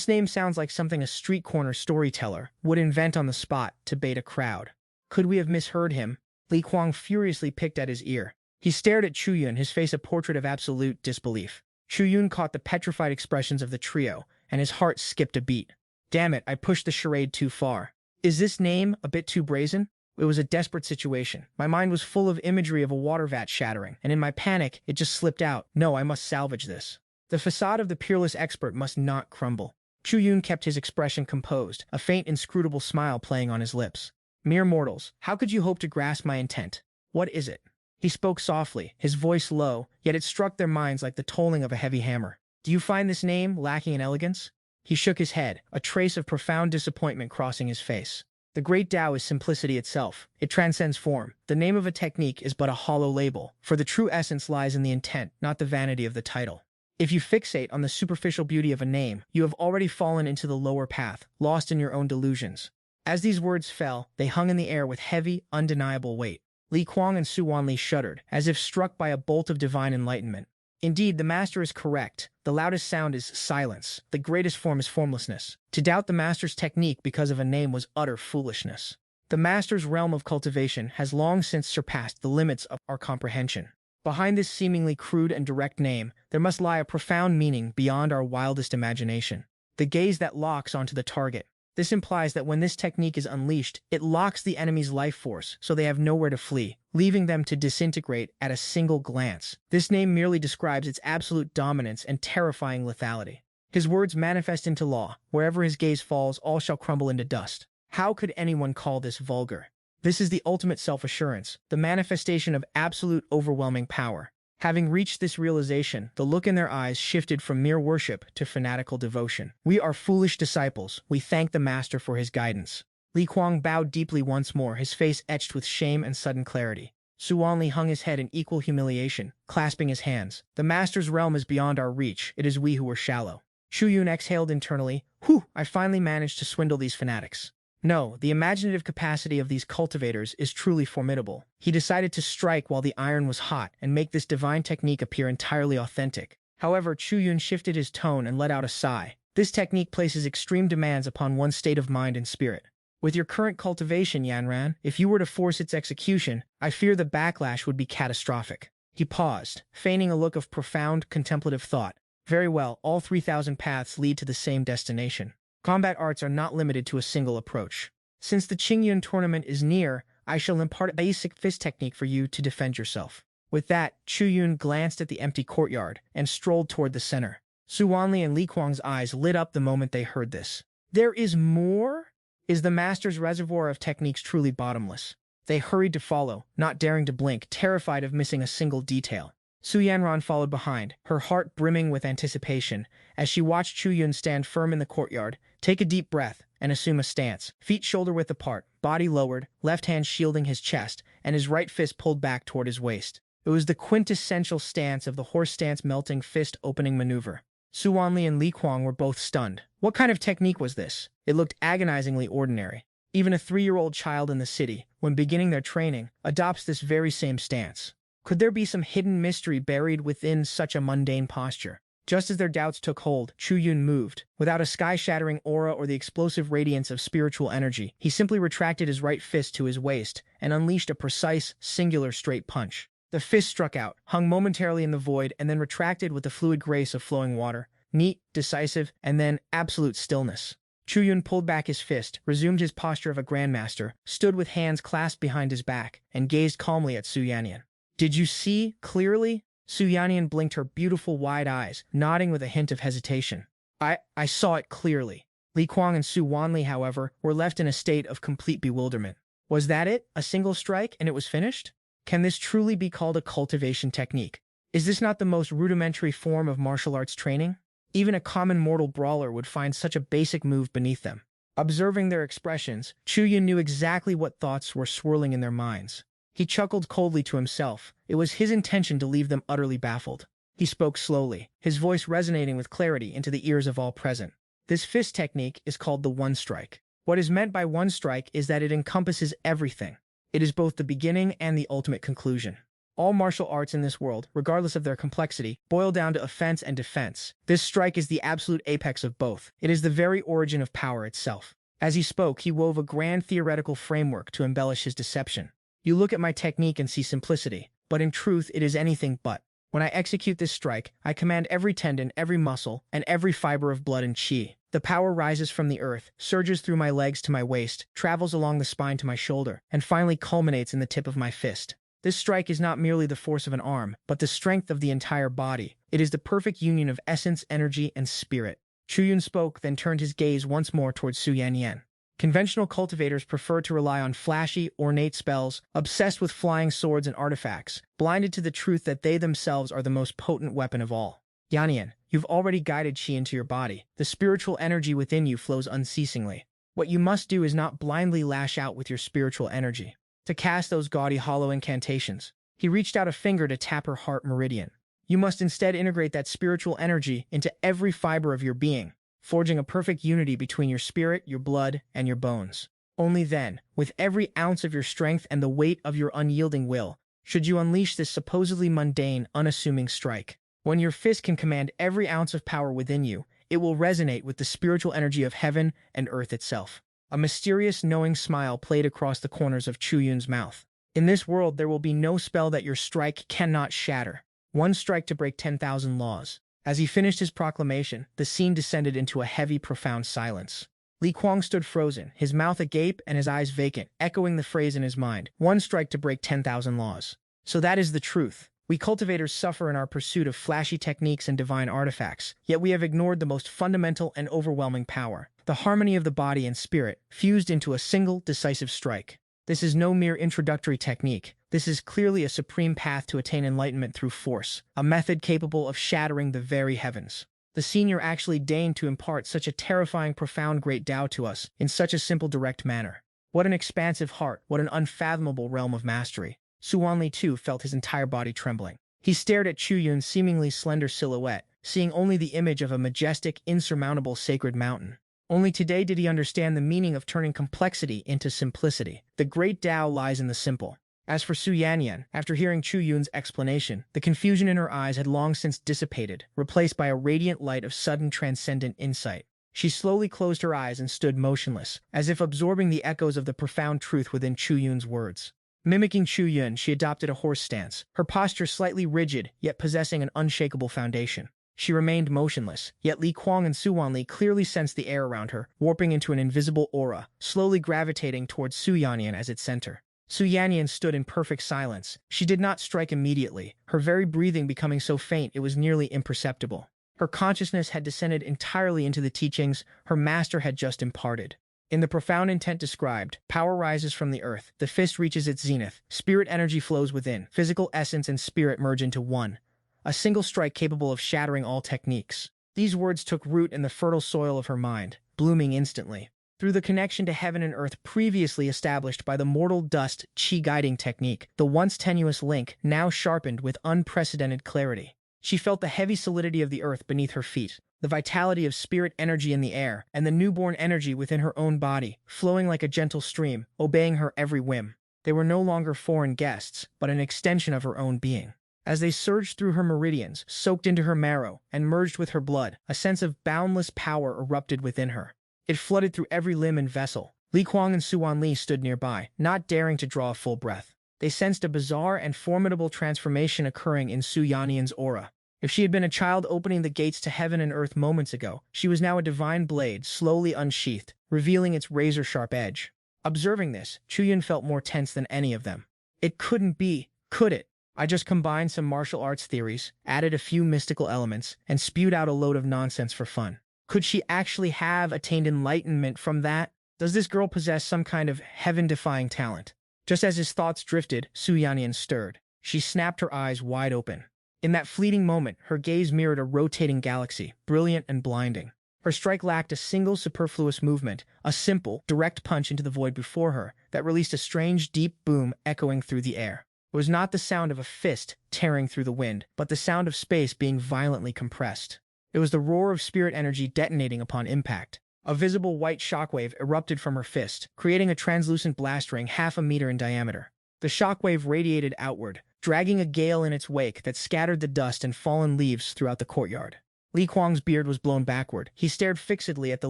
name sounds like something a street corner storyteller would invent on the spot to bait a crowd. Could we have misheard him? Li Kuang furiously picked at his ear. He stared at Chu Yun, his face a portrait of absolute disbelief. Chu Yun caught the petrified expressions of the trio, and his heart skipped a beat. Damn it, I pushed the charade too far. Is this name a bit too brazen? It was a desperate situation. My mind was full of imagery of a water vat shattering, and in my panic, it just slipped out. No, I must salvage this. The facade of the peerless expert must not crumble. Chu Yun kept his expression composed, a faint, inscrutable smile playing on his lips. Mere mortals, how could you hope to grasp my intent? What is it? He spoke softly, his voice low, yet it struck their minds like the tolling of a heavy hammer. Do you find this name lacking in elegance? He shook his head, a trace of profound disappointment crossing his face. The great Tao is simplicity itself. It transcends form. The name of a technique is but a hollow label, for the true essence lies in the intent, not the vanity of the title. If you fixate on the superficial beauty of a name, you have already fallen into the lower path, lost in your own delusions. As these words fell, they hung in the air with heavy, undeniable weight. Li Kuang and Su Wanli shuddered, as if struck by a bolt of divine enlightenment. Indeed, the master is correct. The loudest sound is silence. The greatest form is formlessness. To doubt the master's technique because of a name was utter foolishness. The master's realm of cultivation has long since surpassed the limits of our comprehension. Behind this seemingly crude and direct name, there must lie a profound meaning beyond our wildest imagination. The gaze that locks onto the target. This implies that when this technique is unleashed, it locks the enemy's life force, so they have nowhere to flee, leaving them to disintegrate at a single glance. This name merely describes its absolute dominance and terrifying lethality. His words manifest into law. Wherever his gaze falls, all shall crumble into dust. How could anyone call this vulgar? This is the ultimate self-assurance, the manifestation of absolute overwhelming power. Having reached this realization, the look in their eyes shifted from mere worship to fanatical devotion. We are foolish disciples. We thank the master for his guidance. Li Kuang bowed deeply once more, his face etched with shame and sudden clarity. Su Wanli hung his head in equal humiliation, clasping his hands. The master's realm is beyond our reach. It is we who are shallow. Chu Yun exhaled internally. Whew, I finally managed to swindle these fanatics. No, the imaginative capacity of these cultivators is truly formidable. He decided to strike while the iron was hot and make this divine technique appear entirely authentic. However, Chu Yun shifted his tone and let out a sigh. This technique places extreme demands upon one's state of mind and spirit. With your current cultivation, Yanran, if you were to force its execution, I fear the backlash would be catastrophic. He paused, feigning a look of profound, contemplative thought. Very well, all 3,000 paths lead to the same destination. Combat arts are not limited to a single approach. Since the Qingyun tournament is near, I shall impart a basic fist technique for you to defend yourself. With that, Chu Yun glanced at the empty courtyard and strolled toward the center. Su Wanli and Li Kuang's eyes lit up the moment they heard this. There is more? Is the master's reservoir of techniques truly bottomless? They hurried to follow, not daring to blink, terrified of missing a single detail. Su Yanran followed behind, her heart brimming with anticipation, as she watched Chu Yun stand firm in the courtyard, take a deep breath, and assume a stance, feet shoulder-width apart, body lowered, left hand shielding his chest, and his right fist pulled back toward his waist. It was the quintessential stance of the horse stance melting fist opening maneuver. Su Wanli and Li Kuang were both stunned. What kind of technique was this? It looked agonizingly ordinary. Even a 3-year-old child in the city, when beginning their training, adopts this very same stance. Could there be some hidden mystery buried within such a mundane posture? Just as their doubts took hold, Chu Yun moved. Without a sky-shattering aura or the explosive radiance of spiritual energy, he simply retracted his right fist to his waist and unleashed a precise, singular straight punch. The fist struck out, hung momentarily in the void, and then retracted with the fluid grace of flowing water. Neat, decisive, and then absolute stillness. Chu Yun pulled back his fist, resumed his posture of a grandmaster, stood with hands clasped behind his back, and gazed calmly at Su Yanyan. Did you see clearly? Su Yanyan blinked her beautiful wide eyes, nodding with a hint of hesitation. I saw it clearly. Li Kuang and Su Wanli, however, were left in a state of complete bewilderment. Was that it? A single strike and it was finished? Can this truly be called a cultivation technique? Is this not the most rudimentary form of martial arts training? Even a common mortal brawler would find such a basic move beneath them. Observing their expressions, Chu Yun knew exactly what thoughts were swirling in their minds. He chuckled coldly to himself. It was his intention to leave them utterly baffled. He spoke slowly, his voice resonating with clarity into the ears of all present. This fist technique is called the one strike. What is meant by one strike is that it encompasses everything. It is both the beginning and the ultimate conclusion. All martial arts in this world, regardless of their complexity, boil down to offense and defense. This strike is the absolute apex of both. It is the very origin of power itself. As he spoke, he wove a grand theoretical framework to embellish his deception. You look at my technique and see simplicity, but in truth it is anything but. When I execute this strike, I command every tendon, every muscle, and every fiber of blood and chi. The power rises from the earth, surges through my legs to my waist, travels along the spine to my shoulder, and finally culminates in the tip of my fist. This strike is not merely the force of an arm, but the strength of the entire body. It is the perfect union of essence, energy, and spirit. Chu Yun spoke, then turned his gaze once more towards Su Yanyan. Conventional cultivators prefer to rely on flashy, ornate spells, obsessed with flying swords and artifacts, blinded to the truth that they themselves are the most potent weapon of all. Yanyan, you've already guided Qi into your body. The spiritual energy within you flows unceasingly. What you must do is not blindly lash out with your spiritual energy to cast those gaudy hollow incantations. He reached out a finger to tap her heart meridian. You must instead integrate that spiritual energy into every fiber of your being, forging a perfect unity between your spirit, your blood, and your bones. Only then, with every ounce of your strength and the weight of your unyielding will, should you unleash this supposedly mundane, unassuming strike. When your fist can command every ounce of power within you, it will resonate with the spiritual energy of heaven and earth itself. A mysterious, knowing smile played across the corners of Chu Yun's mouth. In this world, there will be no spell that your strike cannot shatter. One strike to break 10,000 laws. As he finished his proclamation, the scene descended into a heavy, profound silence. Li Kuang stood frozen, his mouth agape and his eyes vacant, echoing the phrase in his mind, one strike to break 10,000 laws. So that is the truth. We cultivators suffer in our pursuit of flashy techniques and divine artifacts, yet we have ignored the most fundamental and overwhelming power, the harmony of the body and spirit, fused into a single, decisive strike. This is no mere introductory technique. This is clearly a supreme path to attain enlightenment through force, a method capable of shattering the very heavens. The senior actually deigned to impart such a terrifying, profound great Tao to us in such a simple, direct manner. What an expansive heart, what an unfathomable realm of mastery. Su Wanli too felt his entire body trembling. He stared at Chu Yun's seemingly slender silhouette, seeing only the image of a majestic, insurmountable sacred mountain. Only today did he understand the meaning of turning complexity into simplicity. The great Tao lies in the simple. As for Su Yanyan, after hearing Chu Yun's explanation, the confusion in her eyes had long since dissipated, replaced by a radiant light of sudden transcendent insight. She slowly closed her eyes and stood motionless, as if absorbing the echoes of the profound truth within Chu Yun's words. Mimicking Chu Yun, she adopted a horse stance, her posture slightly rigid, yet possessing an unshakable foundation. She remained motionless, yet Li Kuang and Su Wanli clearly sensed the air around her, warping into an invisible aura, slowly gravitating towards Su Yanyan as its center. Su Yanyan stood in perfect silence. She did not strike immediately, her very breathing becoming so faint it was nearly imperceptible. Her consciousness had descended entirely into the teachings her master had just imparted. In the profound intent described, power rises from the earth, the fist reaches its zenith, spirit energy flows within, physical essence and spirit merge into one. A single strike capable of shattering all techniques. These words took root in the fertile soil of her mind, blooming instantly. Through the connection to heaven and earth previously established by the mortal dust Qi guiding technique, the once tenuous link now sharpened with unprecedented clarity. She felt the heavy solidity of the earth beneath her feet, the vitality of spirit energy in the air, and the newborn energy within her own body, flowing like a gentle stream, obeying her every whim. They were no longer foreign guests, but an extension of her own being. As they surged through her meridians, soaked into her marrow, and merged with her blood, a sense of boundless power erupted within her. It flooded through every limb and vessel. Li Kuang and Su Wanli stood nearby, not daring to draw a full breath. They sensed a bizarre and formidable transformation occurring in Su Yanyan's aura. If she had been a child opening the gates to heaven and earth moments ago, she was now a divine blade slowly unsheathed, revealing its razor-sharp edge. Observing this, Chu Yun felt more tense than any of them. It couldn't be, could it? I just combined some martial arts theories, added a few mystical elements, and spewed out a load of nonsense for fun. Could she actually have attained enlightenment from that? Does this girl possess some kind of heaven-defying talent? Just as his thoughts drifted, Su Yanyan stirred. She snapped her eyes wide open. In that fleeting moment, her gaze mirrored a rotating galaxy, brilliant and blinding. Her strike lacked a single superfluous movement, a simple, direct punch into the void before her that released a strange, deep boom echoing through the air. It was not the sound of a fist tearing through the wind, but the sound of space being violently compressed. It was the roar of spirit energy detonating upon impact. A visible white shockwave erupted from her fist, creating a translucent blast ring half a meter in diameter. The shockwave radiated outward, dragging a gale in its wake that scattered the dust and fallen leaves throughout the courtyard. Li Kuang's beard was blown backward. He stared fixedly at the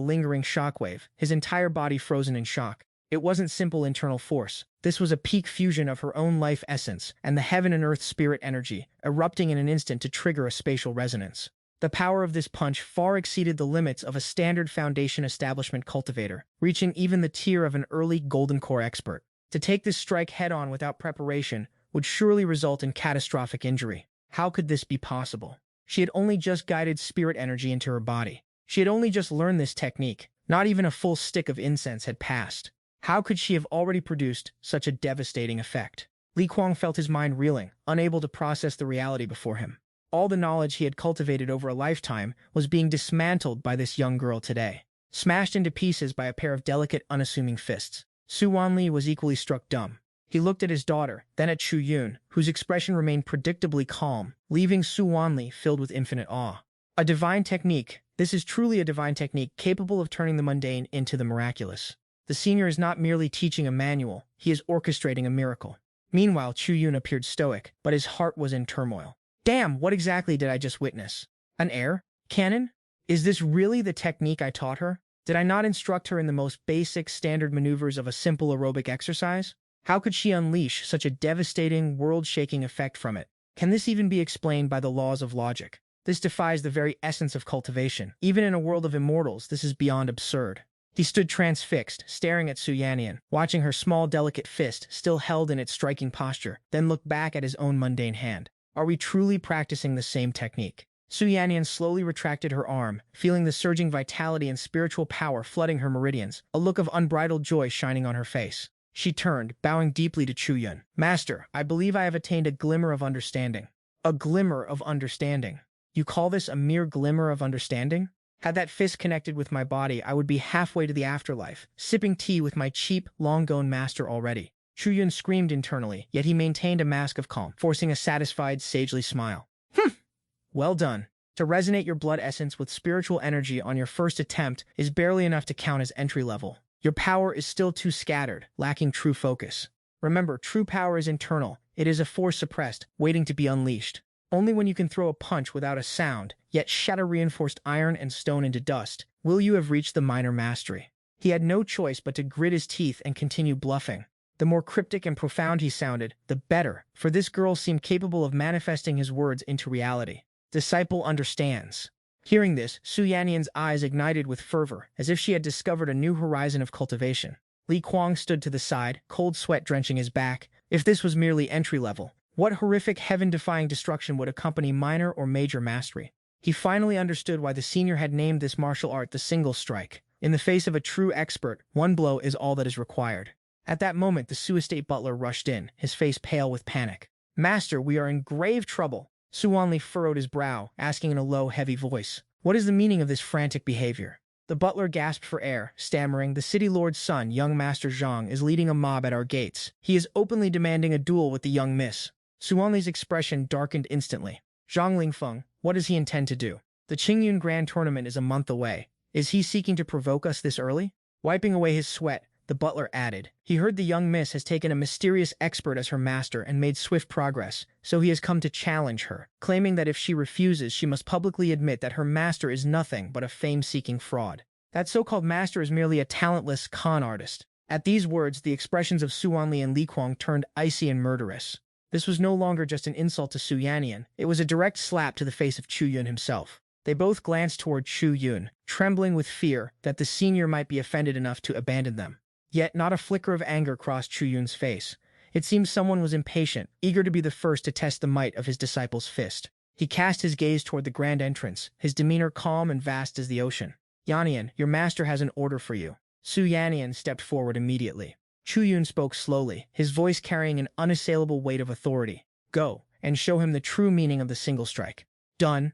lingering shockwave, his entire body frozen in shock. It wasn't simple internal force. This was a peak fusion of her own life essence and the heaven and earth spirit energy, erupting in an instant to trigger a spatial resonance. The power of this punch far exceeded the limits of a standard foundation establishment cultivator, reaching even the tier of an early golden core expert. To take this strike head-on without preparation would surely result in catastrophic injury. How could this be possible? She had only just guided spirit energy into her body. She had only just learned this technique. Not even a full stick of incense had passed. How could she have already produced such a devastating effect? Li Kuang felt his mind reeling, unable to process the reality before him. All the knowledge he had cultivated over a lifetime was being dismantled by this young girl today, smashed into pieces by a pair of delicate, unassuming fists. Su Wanli was equally struck dumb. He looked at his daughter, then at Chu Yun, whose expression remained predictably calm, leaving Su Wanli filled with infinite awe. A divine technique. This is truly a divine technique capable of turning the mundane into the miraculous. The senior is not merely teaching a manual, he is orchestrating a miracle. Meanwhile, Chu Yun appeared stoic, but his heart was in turmoil. Damn, what exactly did I just witness? An air cannon? Is this really the technique I taught her? Did I not instruct her in the most basic standard maneuvers of a simple aerobic exercise? How could she unleash such a devastating, world-shaking effect from it? Can this even be explained by the laws of logic? This defies the very essence of cultivation. Even in a world of immortals, this is beyond absurd. He stood transfixed, staring at Su Yannian, watching her small, delicate fist still held in its striking posture, then looked back at his own mundane hand. Are we truly practicing the same technique? Su Yannian slowly retracted her arm, feeling the surging vitality and spiritual power flooding her meridians, a look of unbridled joy shining on her face. She turned, bowing deeply to Chu Yun. Master, I believe I have attained a glimmer of understanding. A glimmer of understanding. You call this a mere glimmer of understanding? Had that fist connected with my body, I would be halfway to the afterlife, sipping tea with my cheap, long-gone master already. Chu Yun screamed internally, yet he maintained a mask of calm, forcing a satisfied, sagely smile. Well done. To resonate your blood essence with spiritual energy on your first attempt is barely enough to count as entry level. Your power is still too scattered, lacking true focus. Remember, true power is internal. It is a force suppressed, waiting to be unleashed. Only when you can throw a punch without a sound, yet shatter reinforced iron and stone into dust, will you have reached the minor mastery. He had no choice but to grit his teeth and continue bluffing. The more cryptic and profound he sounded, the better, for this girl seemed capable of manifesting his words into reality. Disciple understands. Hearing this, Su Yannian's eyes ignited with fervor, as if she had discovered a new horizon of cultivation. Li Kuang stood to the side, cold sweat drenching his back. If this was merely entry level, what horrific heaven-defying destruction would accompany minor or major mastery? He finally understood why the senior had named this martial art the single strike. In the face of a true expert, one blow is all that is required. At that moment, the Su estate butler rushed in, his face pale with panic. Master, we are in grave trouble. Su Wanli furrowed his brow, asking in a low, heavy voice, what is the meaning of this frantic behavior? The butler gasped for air, stammering, the city lord's son, young Master Zhang, is leading a mob at our gates. He is openly demanding a duel with the young miss. Su Wanli's expression darkened instantly. Zhang Lingfeng, what does he intend to do? The Qingyun Grand Tournament is a month away. Is he seeking to provoke us this early? Wiping away his sweat, the butler added, he heard the young miss has taken a mysterious expert as her master and made swift progress, so he has come to challenge her, claiming that if she refuses, she must publicly admit that her master is nothing but a fame-seeking fraud. That so-called master is merely a talentless con artist. At these words, the expressions of Su Wanli and Li Kuang turned icy and murderous. This was no longer just an insult to Su Yannian, it was a direct slap to the face of Chu Yun himself. They both glanced toward Chu Yun, trembling with fear that the senior might be offended enough to abandon them. Yet not a flicker of anger crossed Chu Yun's face. It seemed someone was impatient, eager to be the first to test the might of his disciple's fist. He cast his gaze toward the grand entrance, his demeanor calm and vast as the ocean. Yannian, your master has an order for you. Su Yannian stepped forward immediately. Chu Yun spoke slowly, his voice carrying an unassailable weight of authority. Go, and show him the true meaning of the single strike. Done.